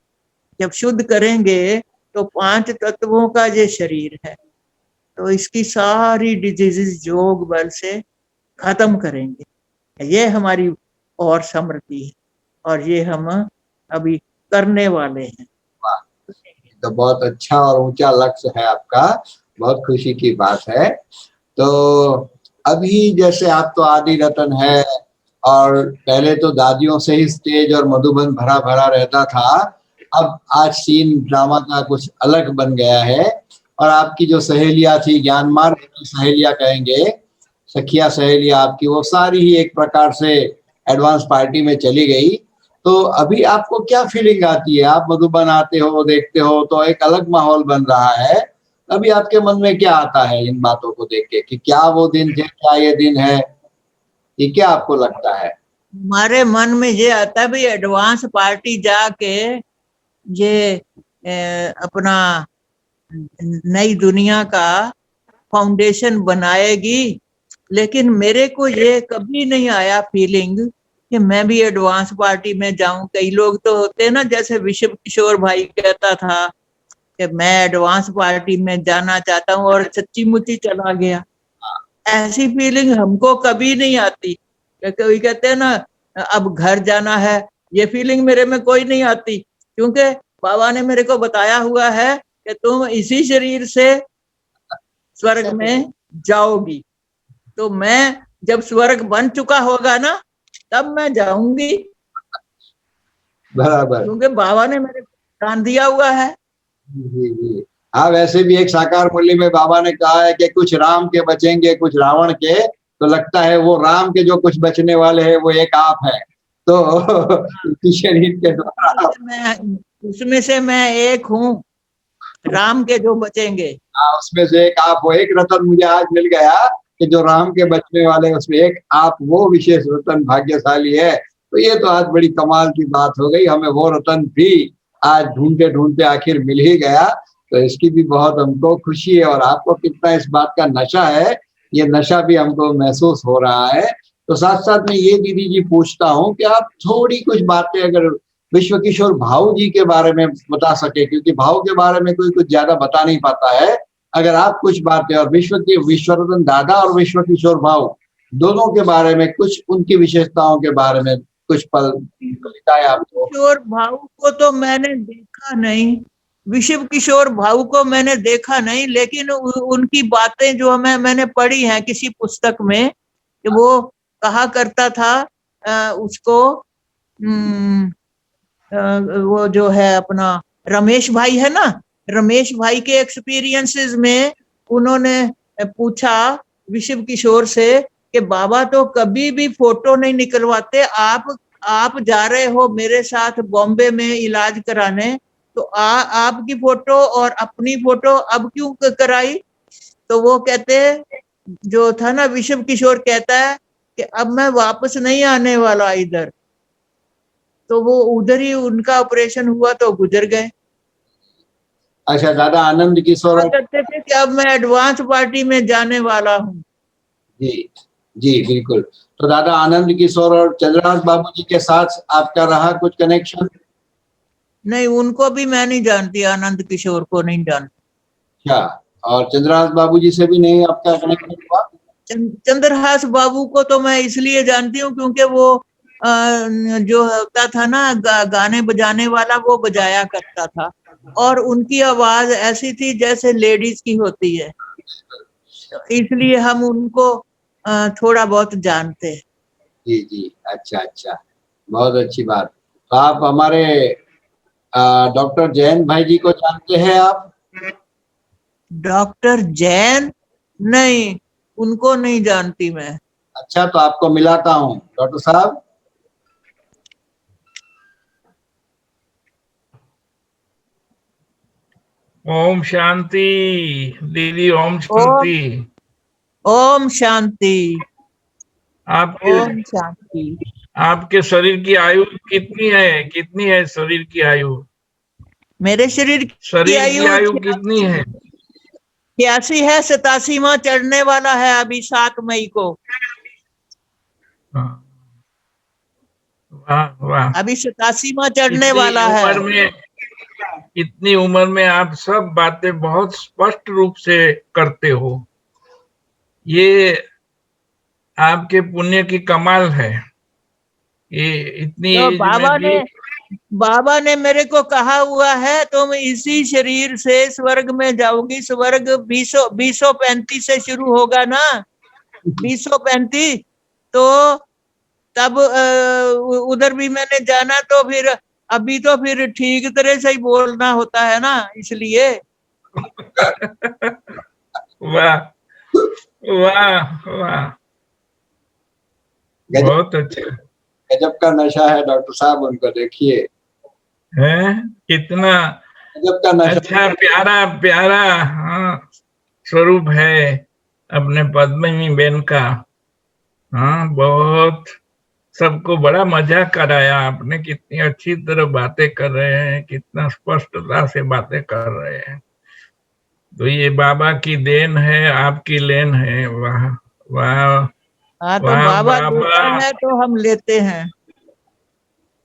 जब शुद्ध करेंगे तो 5 तत्वों का ये शरीर है, तो इसकी सारी डिजीजेस योग बल से खत्म करेंगे। ये हमारी और समृद्धि है, और ये हम अभी करने वाले हैं। तो बहुत अच्छा और ऊंचा लक्ष्य है आपका, बहुत खुशी की बात है। तो अभी जैसे आप तो आदि रतन है, और पहले तो दादियों से ही स्टेज और मधुबन भरा भरा रहता था, अब आज सीन ड्रामा का कुछ अलग बन गया है, और आपकी जो सहेलियां थी, ज्ञान मार्ग की सहेलियां कहेंगे, सखिया सहेलियां आपकी, वो सारी ही एक प्रकार से एडवांस पार्टी में चली गई। तो अभी आपको क्या फीलिंग आती है? आप मधुबन आते हो, देखते हो, तो एक अलग माहौल बन रहा है, अभी आपके मन में क्या आता है इन बातों को देख के, कि क्या वो दिन थे, क्या ये दिन है, ये क्या आपको लगता है? हमारे मन में ये आता है भाई एडवांस पार्टी जाके ये अपना नई दुनिया का फाउंडेशन बनाएगी, लेकिन मेरे को ये कभी नहीं आया फीलिंग कि मैं भी एडवांस पार्टी में जाऊं। कई लोग तो होते हैं ना, जैसे विश्व किशोर भाई कहता था कि मैं एडवांस पार्टी में जाना चाहता हूं और सच्ची मुच्ची चला गया। ऐसी फीलिंग हमको कभी नहीं आती। कोई कहते हैं ना अब घर जाना है, ये फीलिंग मेरे में कोई नहीं आती, क्योंकि बाबा ने मेरे को बताया हुआ है कि तुम इसी शरीर से स्वर्ग में जाओगी। तो मैं जब स्वर्ग बन चुका होगा ना, तब मैं जाऊंगी, बराबर। क्योंकि बाबा ने मेरे को दान दिया हुआ है। जी जी। हाँ, वैसे भी एक साकार मुरली में बाबा ने कहा है कि कुछ राम के बचेंगे कुछ रावण के, तो लगता है वो राम के जो कुछ बचने वाले हैं वो एक आप है। तो इसी शरीर के द्वारा उसमें से मैं एक हूँ, राम के जो बचेंगे। हाँ, उसमें से एक आप हो। एक रतन मुझे आज मिल गया कि जो राम के बचने वाले हैं उसमें एक आप वो विशेष रतन भाग्यशाली है। तो ये तो आज बड़ी कमाल की बात हो गई, हमें वो रतन भी आज ढूंढते ढूंढते आखिर मिल ही गया। तो इसकी भी बहुत हमको खुशी है, और आपको कितना इस बात का नशा है, ये नशा भी हमको महसूस हो रहा है। तो साथ साथ में ये दीदी जी पूछता हूँ कि आप थोड़ी कुछ बातें अगर विश्व किशोर भाऊ जी के बारे में बता सके, क्योंकि भाऊ के बारे में कोई कुछ ज्यादा बता नहीं पाता है। अगर आप कुछ बातें, और विश्वरतन दादा और विश्व किशोर भाऊ दोनों के बारे में कुछ, उनकी विशेषताओं के बारे में कुछ पल बताए आपको। किशोर भाऊ को तो मैंने देखा नहीं, विश्व किशोर भाऊ को मैंने देखा नहीं, लेकिन उनकी बातें जो मैंने पढ़ी हैं किसी पुस्तक में, कि वो कहा करता था उसको वो जो है अपना रमेश भाई है ना, रमेश भाई के एक्सपीरियंसेस में उन्होंने पूछा विश्व किशोर से कि बाबा तो कभी भी फोटो नहीं निकलवाते, आप जा रहे हो मेरे साथ बॉम्बे में इलाज कराने, तो आपकी फोटो और अपनी फोटो अब क्यों कराई। तो वो कहते, जो था ना विश्व किशोर कहता है कि अब मैं वापस नहीं आने वाला इधर। तो वो उधर ही उनका ऑपरेशन हुआ तो गुजर गए। अच्छा, दादा आनंद किशोर कहते थे कि अब मैं एडवांस पार्टी में जाने वाला हूँ। जी जी बिल्कुल। तो दादा आनंद किशोर और चंद्रहास बाबू जी के साथ आपका रहा कुछ कनेक्शन? नहीं, उनको भी मैं नहीं जानती, आनंद किशोर को नहीं जानती। अच्छा, और चंद्रहास बाबू जी से भी नहीं आपका कनेक्शन हुआ? चंद्रहास बाबू को तो मैं इसलिए जानती हूँ क्योंकि वो जो होता था ना गाने बजाने वाला, वो बजाया करता था, और उनकी आवाज ऐसी थी जैसे लेडीज की होती है, तो इसलिए हम उनको थोड़ा बहुत जानते हैं। जी जी, अच्छा अच्छा, बहुत अच्छी बात। तो आप हमारे डॉक्टर जैन भाई जी को जानते हैं आप? डॉक्टर जैन? नहीं, उनको नहीं जानती मैं। अच्छा, तो आपको मिलाता हूँ डॉक्टर साहब। ओम शांति दीदी, ओम शांति। ओम शांति। आपके ओम शांति। आपके शरीर की आयु कितनी है? कितनी है शरीर की आयु? मेरे शरीर की आयु कितनी है? 86 है, 87वां चढ़ने वाला है अभी 7 मई को। वाह वाह, अभी 87वां चढ़ने वाला है। इतनी उम्र में आप सब बातें बहुत स्पष्ट रूप से करते हो, ये आपके पुण्य की कमाल है। ये इतनी तो बाबा ने मेरे को कहा हुआ है तुम इसी शरीर से स्वर्ग में जाओगी। स्वर्ग 2035 से शुरू होगा ना, 2035, तो तब उधर भी मैंने जाना, तो फिर अभी तो फिर ठीक तरह से ही बोलना होता है ना, इसलिए। वाह वाह वाह, बहुत अच्छा, गजब का नशा है डॉक्टर साहब, उनको देखिए है कितना गजब का नशा। अच्छा प्यारा प्यारा स्वरूप है अपने पद्मिनी बेन का। हाँ, बहुत सबको बड़ा मजा कराया आपने, कितनी अच्छी तरह बातें कर रहे हैं, कितना स्पष्टता से बातें कर रहे हैं। तो ये बाबा की देन है, आपकी लेन है। वाह वाह हाँ, तो वाह बाबा देता बाबा। है तो हम लेते हैं,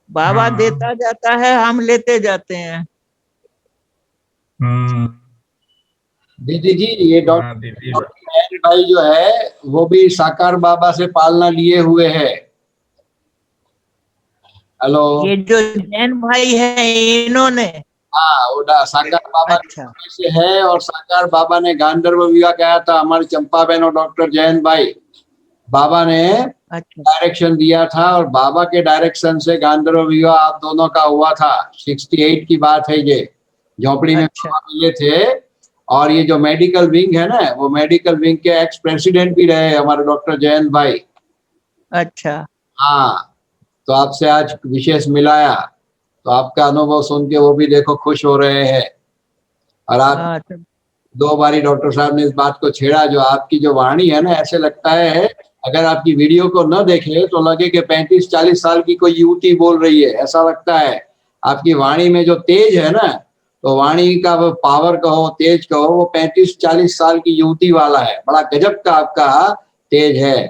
बाबा हाँ। देता जाता है, हम लेते जाते हैं। हम्म। दीदी जी, ये वाह डॉक्टर दीदी। जैन भाई जो है वो भी साकार बाबा से पालना लिए हुए है। हेलो। ये जो जैन भाई है इन्होंने, हाँ, वो साकार बाबा अच्छा से है, और साकार बाबा ने गांधर्व विवाह किया था हमारी चंपा बहन और डॉक्टर जैन भाई। बाबा ने अच्छा डायरेक्शन दिया था, और बाबा के डायरेक्शन से गांधर्व विवाह आप दोनों का हुआ था। 68 की बात है ये, झोपड़ी में अच्छा बाबा मिले थे। और ये जो मेडिकल विंग है ना, वो मेडिकल विंग के एक्स प्रेसिडेंट भी रहे हमारे डॉक्टर जैन भाई। अच्छा। हाँ, तो आपसे आज विशेष मिलाया, तो आपका अनुभव सुन के वो भी देखो खुश हो रहे हैं। और आप हाँ तो 2 बारी डॉक्टर साहब ने इस बात को छेड़ा, जो आपकी जो वाणी है ना, ऐसे लगता है अगर आपकी वीडियो को न देखे तो लगे कि 35-40 साल की कोई युवती बोल रही है, ऐसा लगता है। आपकी वाणी में जो तेज है ना, तो वाणी का वो पावर कहो, तेज कहो, वो 35-40 साल की युवती वाला है। बड़ा गजब का आपका तेज है।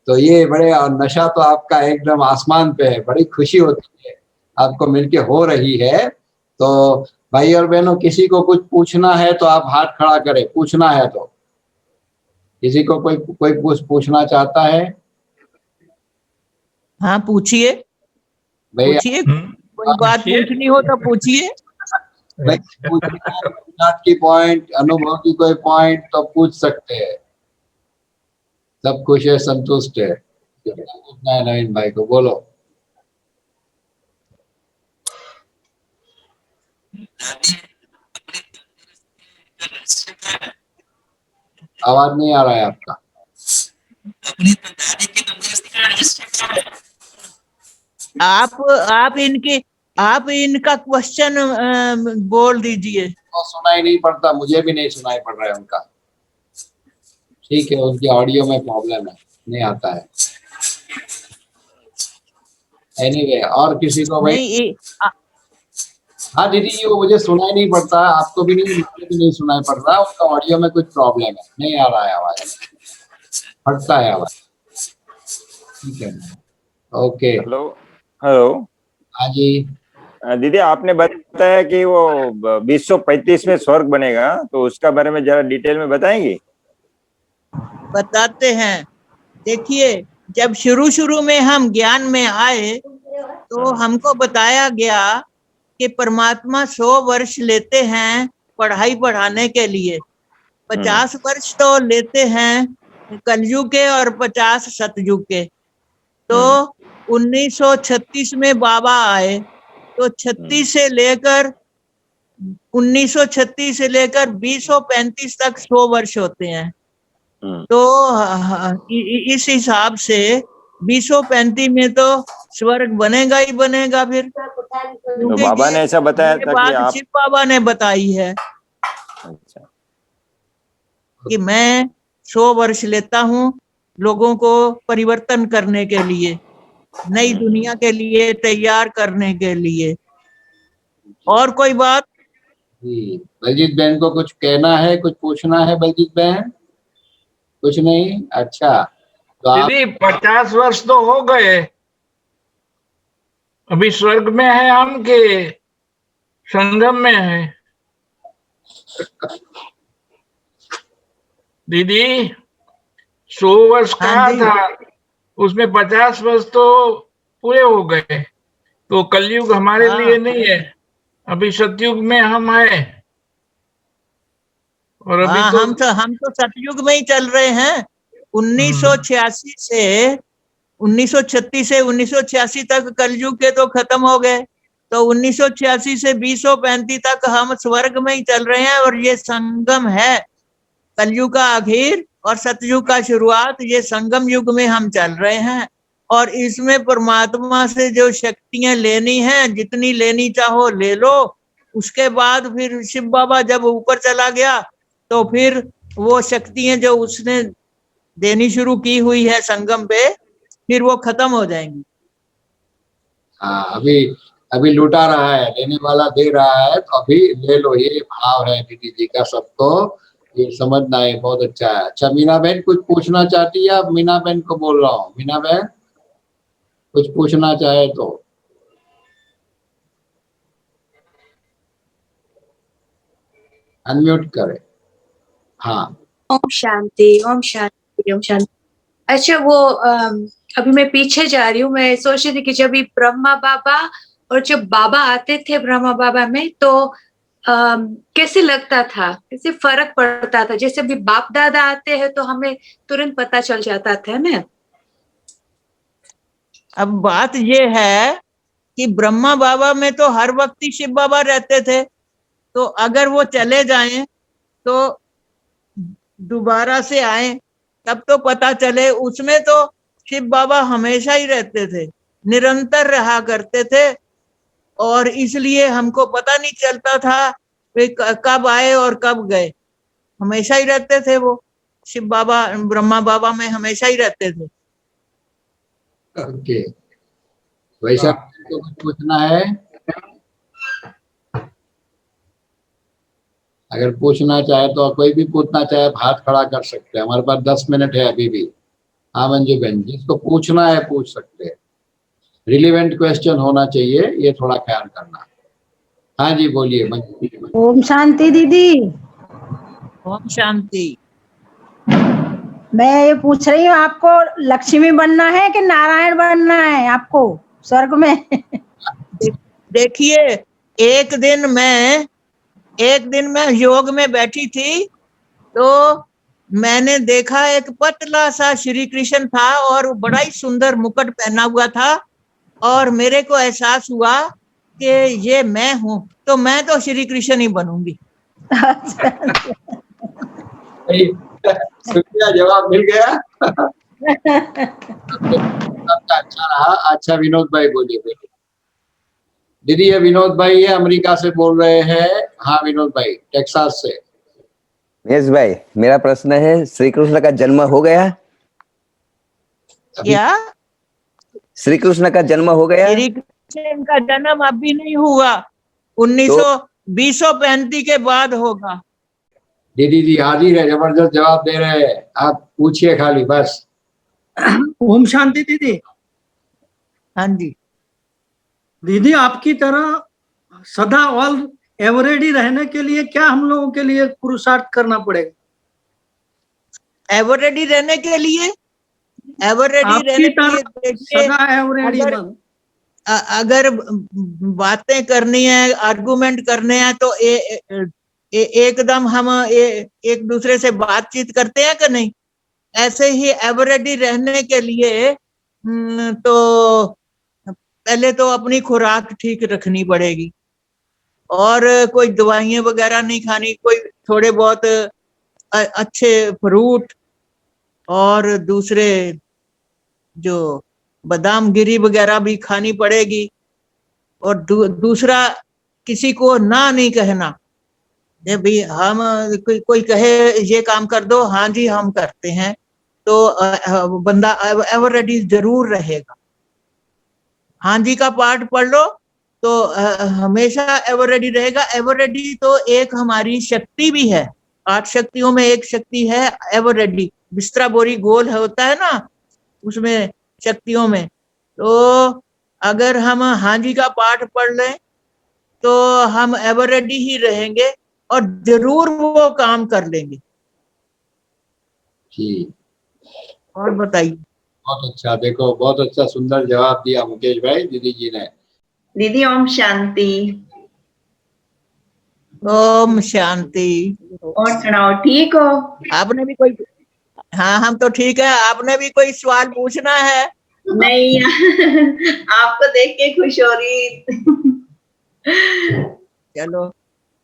तो ये बड़े, और नशा तो आपका एकदम आसमान पे है। बड़ी खुशी होती है आपको मिलके हो रही है। तो भाई और बहनों, किसी को कुछ पूछना है तो आप हाथ खड़ा करें, पूछना है तो। किसी को कोई कोई कुछ पूछना चाहता है? हाँ, पूछिए भैया, पूछिए, हम्म। कोई बात पूछिए। पूछनी हो तो पूछिए। भाई पूछना है, गुजरात की पॉइंट, अनुभव की कोई पॉइंट तो पूछ सकते हैं। सब खुश है, संतुष्ट है। पूछना है नवीन भाई को, बोलो। आवाज नहीं आ रहा है आपका। आप इनके आप इनका क्वेश्चन बोल दीजिए। तो सुनाई नहीं पड़ता, मुझे भी नहीं सुनाई पड़ रहा है उनका। ठीक है, उनकी ऑडियो में प्रॉब्लम है, नहीं आता है। एनीवे, और किसी को भाई? नहीं हाँ दीदी जी, वो मुझे सुनाई नहीं पड़ता, आपको भी नहीं, मुझे भी नहीं सुनाई पड़ रहा। उनका ऑडियो में कुछ प्रॉब्लम है, नहीं आ रहा है आवाज, फटता है आवाज। ठीक है, ओके। Hello hello. हाँ जी। दीदी, आपने बताया कि वो 2035 में स्वर्ग बनेगा, तो उसका बारे में जरा डिटेल में बताएंगे? बताते हैं। देखिए, जब शुरू शुरू में हम ज्ञान में आए तो हमको बताया गया कि परमात्मा 100 वर्ष लेते हैं पढ़ाई पढ़ाने के लिए। 50 वर्ष तो लेते हैं कलयुग के और 50 सतयुग के। तो 1936 में बाबा आए, तो 36 से लेकर 1936 से लेकर 2035 तक 100 वर्ष होते हैं। तो इस हिसाब से 2035 में तो स्वर्ग बनेगा ही बनेगा फिर, तो क्योंकि बाबा ने ऐसा बताया ये था कि बात आप। शिव बाबा ने बताई है अच्छा। कि मैं 100 वर्ष लेता हूँ लोगों को परिवर्तन करने के लिए, नई दुनिया के लिए तैयार करने के लिए। और कोई बात? जी, बलजीत बहन को कुछ कहना है, कुछ पूछना है बलजीत बहन? कुछ नहीं? अच्छा, तो आप दीदी 50 वर्ष तो हो गए, अभी स्वर्ग में है हम के संगम में है? दीदी 100 वर्ष हाँ कहा जी, था, उसमें 50 वर्ष तो पूरे हो गए। तो कलयुग हमारे हाँ लिए नहीं है, अभी सतयुग में हम हैं। और अभी हाँ, तो हम तो सतयुग में ही चल रहे हैं। 1986 से 1936 से 1986 तक कलयुग के तो खत्म हो गए, तो 1986 से 2035 तक हम स्वर्ग में ही चल रहे हैं। और ये संगम है, कलयुग का आखिर और सतयुग का शुरुआत, ये संगम युग में हम चल रहे हैं। और इसमें परमात्मा से जो शक्तियां लेनी है, जितनी लेनी चाहो ले लो। उसके बाद फिर शिव बाबा जब ऊपर चला गया तो फिर वो शक्तियां जो उसने देनी शुरू की हुई है संगम पे, फिर वो खत्म हो जाएंगी। हाँ, अभी अभी लुटा रहा है, लेने वाला दे रहा है, तो अभी ले लो, ये भाव है दीदी जी का सबको, ये समझना है, बहुत अच्छा है। अच्छा, मीना बहन कुछ पूछना चाहती है? अब मीना बहन को बोल रहा हूँ, मीना बहन कुछ पूछना चाहे तो अनम्यूट करें। हाँ, ओम शांति, ओम शांति, ओम शांति। अच्छा, वो अभी मैं पीछे जा रही हूँ, मैं सोच रही थी कि जब ये ब्रह्मा बाबा और जब बाबा आते थे ब्रह्मा बाबा में, तो कैसे लगता था, कैसे फर्क पड़ता था? जैसे अभी बाप दादा आते हैं तो हमें तुरंत पता चल जाता था ना। अब बात ये है कि ब्रह्मा बाबा में तो हर वक्त ही शिव बाबा रहते थे, तो अगर वो चले जाएं तो दोबारा से आए तब तो पता चले। उसमें तो शिव बाबा हमेशा ही रहते थे, निरंतर रहा करते थे, और इसलिए हमको पता नहीं चलता था वे कब आए और कब गए। हमेशा ही रहते थे वो, शिव बाबा ब्रह्मा बाबा में हमेशा ही रहते थे। ओके, वैसा तो कुछ पूछना है? अगर पूछना चाहे तो कोई भी पूछना चाहे, हाथ खड़ा कर सकते हैं, हमारे पास 10 मिनट है अभी भी। हाँ मंजू बहन, जिसको पूछना है पूछ सकते हैं, रिलेवेंट क्वेश्चन होना चाहिए, ये थोड़ा ख्याल करना। हाँ जी, बोलिए मंजू। ओम शांति दीदी। ओम शांति। मैं ये पूछ रही हूँ, आपको लक्ष्मी बनना है कि नारायण बनना है आपको स्वर्ग में? देखिए, एक दिन मैं योग में बैठी थी, तो मैंने देखा एक पतला सा श्री कृष्ण था और वो बड़ा ही सुंदर मुकुट पहना हुआ था, और मेरे को एहसास हुआ कि ये मैं हूँ, तो मैं तो श्री कृष्ण ही बनूंगी। शुक्रिया, जवाब मिल गया। आपका अच्छा रहा। अच्छा विनोद भाई बोलिए। बेटे दीदी, ये विनोद भाई है, अमेरिका से बोल रहे हैं। हाँ विनोद भाई, टेक्सास से। यस भाई, मेरा प्रश्न है, श्री कृष्ण का जन्म हो गया? क्या? श्री कृष्ण का जन्म हो गया? श्री कृष्ण का जन्म अभी नहीं हुआ, 1935 के बाद होगा। दीदी जी हाजिर है, जबरदस्त जवाब दे रहे हैं, आप पूछिए खाली बस। ओम शांति दीदी। हाँ जी दीदी, आपकी तरह सदा ऑल एवरेडी रहने के लिए क्या हम लोगों के लिए पुरुषार्थ करना पड़ेगा? एवरेडी रहने के लिए, एवरेडी आपकी रहने के लिए तरह देखिए, सदा एवरेडी बन। अगर बातें करनी है, आर्गुमेंट करने हैं, तो एकदम हम एक दूसरे से बातचीत करते हैं कि नहीं? ऐसे ही एवरेडी रहने के लिए तो पहले तो अपनी खुराक ठीक रखनी पड़ेगी, और कोई दवाइयां वगैरह नहीं खानी, कोई थोड़े बहुत अच्छे फ्रूट और दूसरे जो बादाम गिरी वगैरह भी खानी पड़ेगी, और दूसरा किसी को ना नहीं कहना। ये भी हम कोई कहे ये काम कर दो, हाँ जी हम करते हैं, तो बंदा एवरेडी जरूर रहेगा। हाँ जी का पाठ पढ़ लो तो हमेशा एवरेडी रहेगा। एवरेडी तो एक हमारी शक्ति भी है, 8 शक्तियों में एक शक्ति है एवरेडी। बिस्तरा बोरी गोल होता है ना, उसमें शक्तियों में, तो अगर हम हाँ जी का पाठ पढ़ लें तो हम एवरेडी ही रहेंगे और जरूर वो काम कर लेंगे। जी, और बताइए। बहुत अच्छा, देखो बहुत अच्छा सुंदर जवाब दिया मुकेश भाई, दीदी जी ने। दीदी ओम शांति। ओम शांति। और सुनाओ, ठीक हो? आपने भी कोई? हाँ हम तो ठीक है। आपने भी कोई सवाल पूछना है? नहीं आपको देख के खुश हो रही। चलो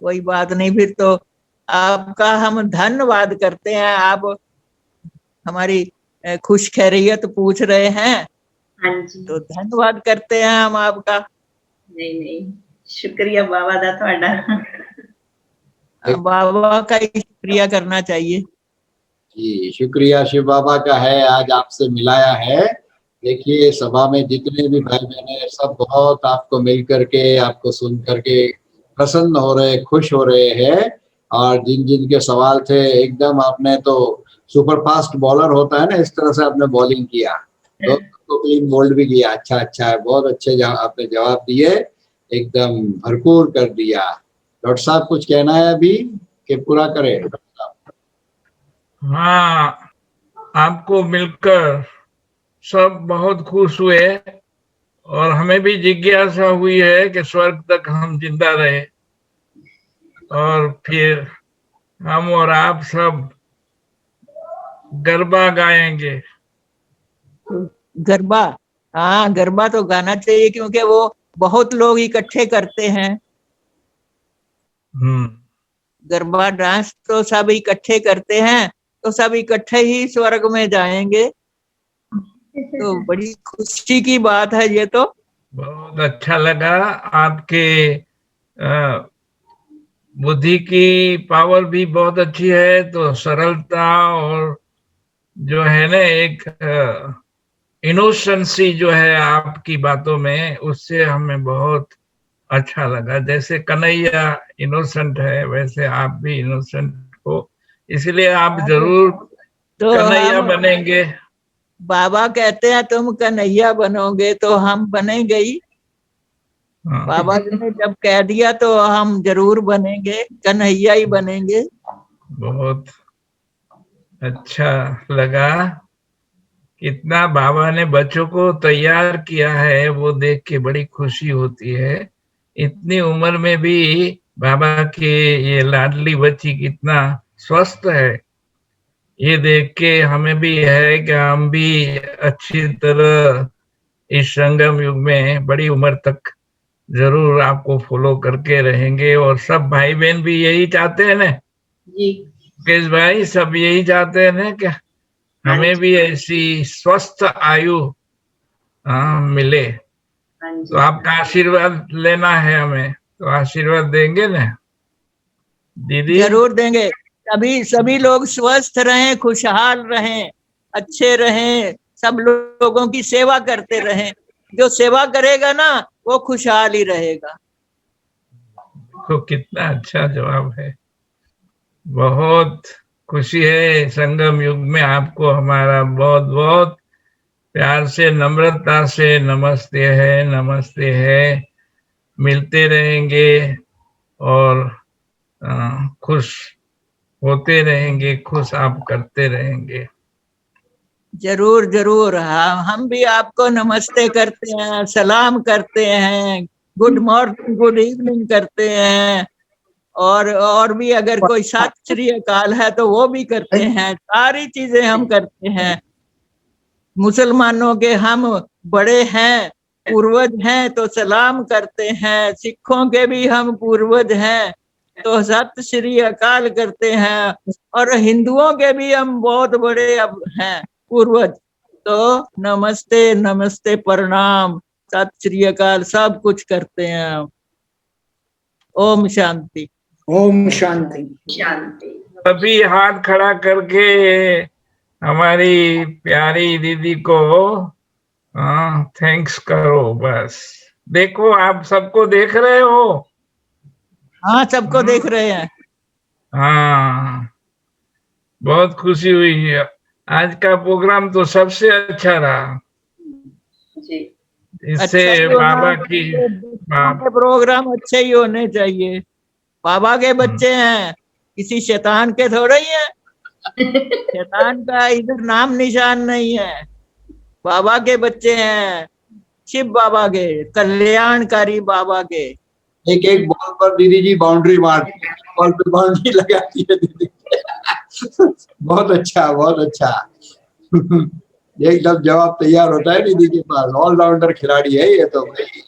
कोई बात नहीं, फिर तो आपका हम धन्यवाद करते हैं। आप हमारी खुश खैरियत पूछ रहे हैं। हाँ जी, तो धन्यवाद करते हैं हम आपका। नहीं नहीं, शुक्रिया बाबा दा थोड़ा। बाबा का ही शुक्रिया करना चाहिए। जी शुक्रिया शिव बाबा का है, आज आपसे मिलाया है, देखिए सभा में जितने भी भाई बहन हैं सब बहुत आपको मिल करके, आपको सुन करके प्रसन्न हो रहे, खुश हो रहे हैं। और जिन जिन के सवाल थे एकदम आपने तो सुपर फास्ट बॉलर होता है ना, इस तरह से आपने बॉलिंग किया, तो क्लीन बोल्ड भी किया। अच्छा अच्छा है, बहुत अच्छे आपने जवाब दिए, एकदम भरपूर कर दिया। डॉक्टर साहब कुछ कहना है अभी कि पूरा करें? डॉक्टर साहब। हाँ, आपको मिलकर सब बहुत खुश हुए और हमें भी जिज्ञासा हुई है कि स्वर्ग तक हम जिंदा रहे और फिर हम और आप सब गरबा गाएंगे। गरबा, हाँ गरबा तो गाना चाहिए क्योंकि वो बहुत लोग इकट्ठे करते हैं। गरबा डांस तो सब इकट्ठे करते हैं, तो सब इकट्ठे ही स्वर्ग में जाएंगे। तो बड़ी खुशी की बात है ये तो। बहुत अच्छा लगा, आपके बुद्धि की पावर भी बहुत अच्छी है, तो सरलता और जो है ना एक इनोसेंसी जो है आपकी बातों में, उससे हमें बहुत अच्छा लगा। जैसे कन्हैया इनोसेंट है वैसे आप भी इनोसेंट हो, इसलिए आप जरूर तो कन्हैया हम बनेंगे। बाबा कहते हैं तुम कन्हैया बनोगे, तो हम बनेंगे ही। बाबा जी ने जब कह दिया तो हम जरूर बनेंगे, कन्हैया ही बनेंगे। बहुत अच्छा लगा, कितना बाबा ने बच्चों को तैयार किया है वो देख के बड़ी खुशी होती है। इतनी उम्र में भी बाबा के ये लाडली बच्ची कितना स्वस्थ है, ये देख के हमें भी है कि हम भी अच्छी तरह इस संगम युग में बड़ी उम्र तक जरूर आपको फॉलो करके रहेंगे। और सब भाई बहन भी यही चाहते हैं ना जी मुकेश भाई, सब यही चाहते हैं ना कि हमें भी ऐसी स्वस्थ आयु मिले। तो आपका आशीर्वाद लेना है हमें, तो आशीर्वाद देंगे ना दीदी? जरूर देंगे। सभी लोग स्वस्थ रहें, खुशहाल रहें, अच्छे रहें, सब लोगों की सेवा करते रहें। जो सेवा करेगा ना वो खुशहाल ही रहेगा। तो कितना अच्छा जवाब है, बहुत खुशी है। संगम युग में आपको हमारा बहुत बहुत प्यार से, नम्रता से नमस्ते है, नमस्ते है। मिलते रहेंगे और खुश होते रहेंगे, खुश आप करते रहेंगे। जरूर जरूर, हम भी आपको नमस्ते करते हैं, सलाम करते हैं, गुड मॉर्निंग गुड इवनिंग करते हैं, और भी अगर कोई सत श्री अकाल है तो वो भी करते हैं। सारी चीजें हम करते हैं। मुसलमानों के हम बड़े हैं, पूर्वज हैं तो सलाम करते हैं। सिखों के भी हम पूर्वज हैं तो सत श्री अकाल करते हैं। और हिंदुओं के भी हम बहुत बड़े अब हैं पूर्वज, तो नमस्ते नमस्ते प्रणाम सत श्री अकाल सब कुछ करते हैं। ओम शांति। ओम शांति। शांति। अभी हाथ खड़ा करके हमारी प्यारी दीदी को थैंक्स करो बस। देखो आप सबको देख रहे हो? हाँ सबको देख रहे हैं। हाँ, बहुत खुशी हुई है। आज का प्रोग्राम तो सबसे अच्छा रहा। जी इससे अच्छा बाबा की प्रोग्राम अच्छे ही होने चाहिए। बाबा के बच्चे हैं, किसी शैतान के थोड़े ही हैं। शैतान का इधर नाम निशान नहीं है। बाबा के बच्चे हैं, शिव बाबा के, कल्याणकारी बाबा के। एक एक बॉल पर दीदी जी बाउंड्री मारती है, बॉल पे बाउंड्री लगाती है दीदी। बहुत अच्छा, बहुत अच्छा। एकदम जवाब तैयार होता है दीदी के पास। ऑलराउंडर खिलाड़ी है ये तो भाई,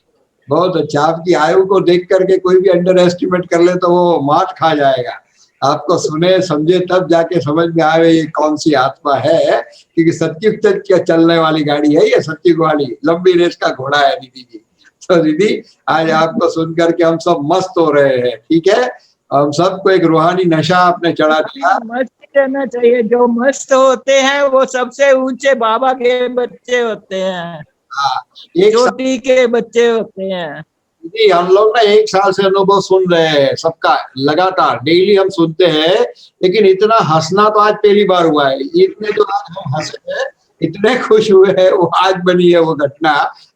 बहुत अच्छा। आपकी आयु को देख करके कोई भी अंडर एस्टिमेट कर ले तो वो मात खा जाएगा। आपको सुने समझे तब जाके समझ में आए ये कौन सी आत्मा है, क्योंकि सत्युग तक क्या चलने वाली गाड़ी है ये, सत्युग वाली लंबी रेस का घोड़ा है दीदी जी। तो दीदी आज आपको सुन करके हम सब मस्त हो रहे हैं। ठीक है, हम सबको एक रूहानी नशा आपने चढ़ा दिया। मस्ती रहना चाहिए। जो मस्त होते हैं वो सबसे ऊंचे बाबा के बच्चे होते हैं, हाँ, एक साल चोटी के बच्चे होते हैं। जी, हम लोग ना 1 साल से अनुभव सुन रहे हैं सबका, लगातार डेली हम सुनते हैं, लेकिन इतना हंसना तो आज पहली बार हुआ है। इतने जो आज हम हंसे हैं, इतने खुश हुए हैं, वो आज बनी है वो घटना।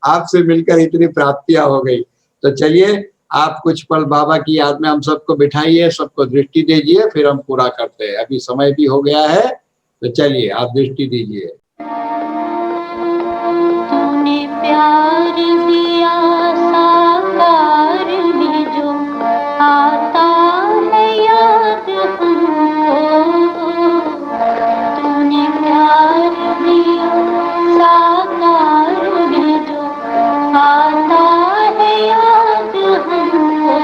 आपसे मिलकर इतनी प्राप्तियां हो गई। तो चलिए, आप कुछ पल बाबा की याद में हम सबको बिठाइए, सबको दृष्टि दीजिए, फिर हम पूरा करते हैं। अभी समय भी हो गया है, तो चलिए आप दृष्टि दीजिए। तूने प्यार दिया साकार में जो आता है याद हमको। तूने प्यार दिया साकार में जो आता है याद हमको।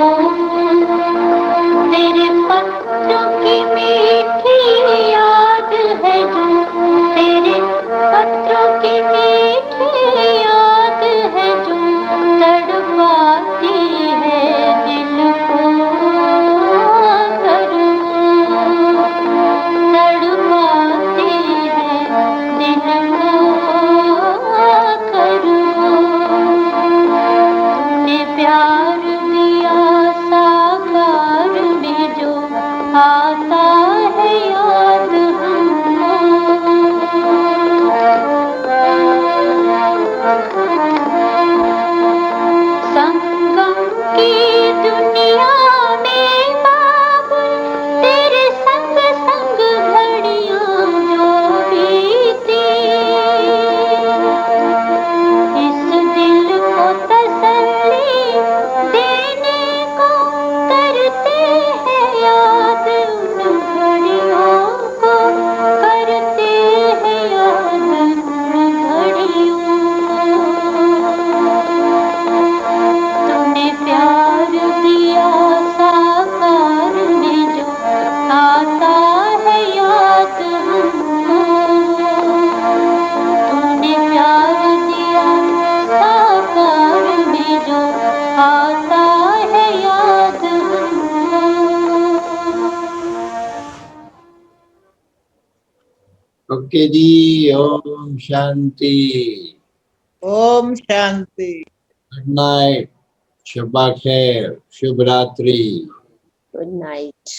तेरे पत्रों की मीठी याद है जो, तेरे पत्रों की मीठी याद है जो तड़पाती है दिल को करूं, तड़पाती है दिल को करूं। तूने प्यार दिया साकार में जो आता है याद संगम की दुनिया में बाबुल तेरे संग संग घड़ियां जो बीती। इस दिल को तसल्ली देने को करते हैं याद उन घड़ियों को, करते हैं याद उन घड़ियों को। तूने प्यार दिया साकार में जो आता है याद हमको। तूने प्यार दिया साकार में जो आता है याद हमको। ओके जी, ओम शांति, ओम शांति। गुड नाइट, शब्बा खैर, शुभ रात्रि। Good night.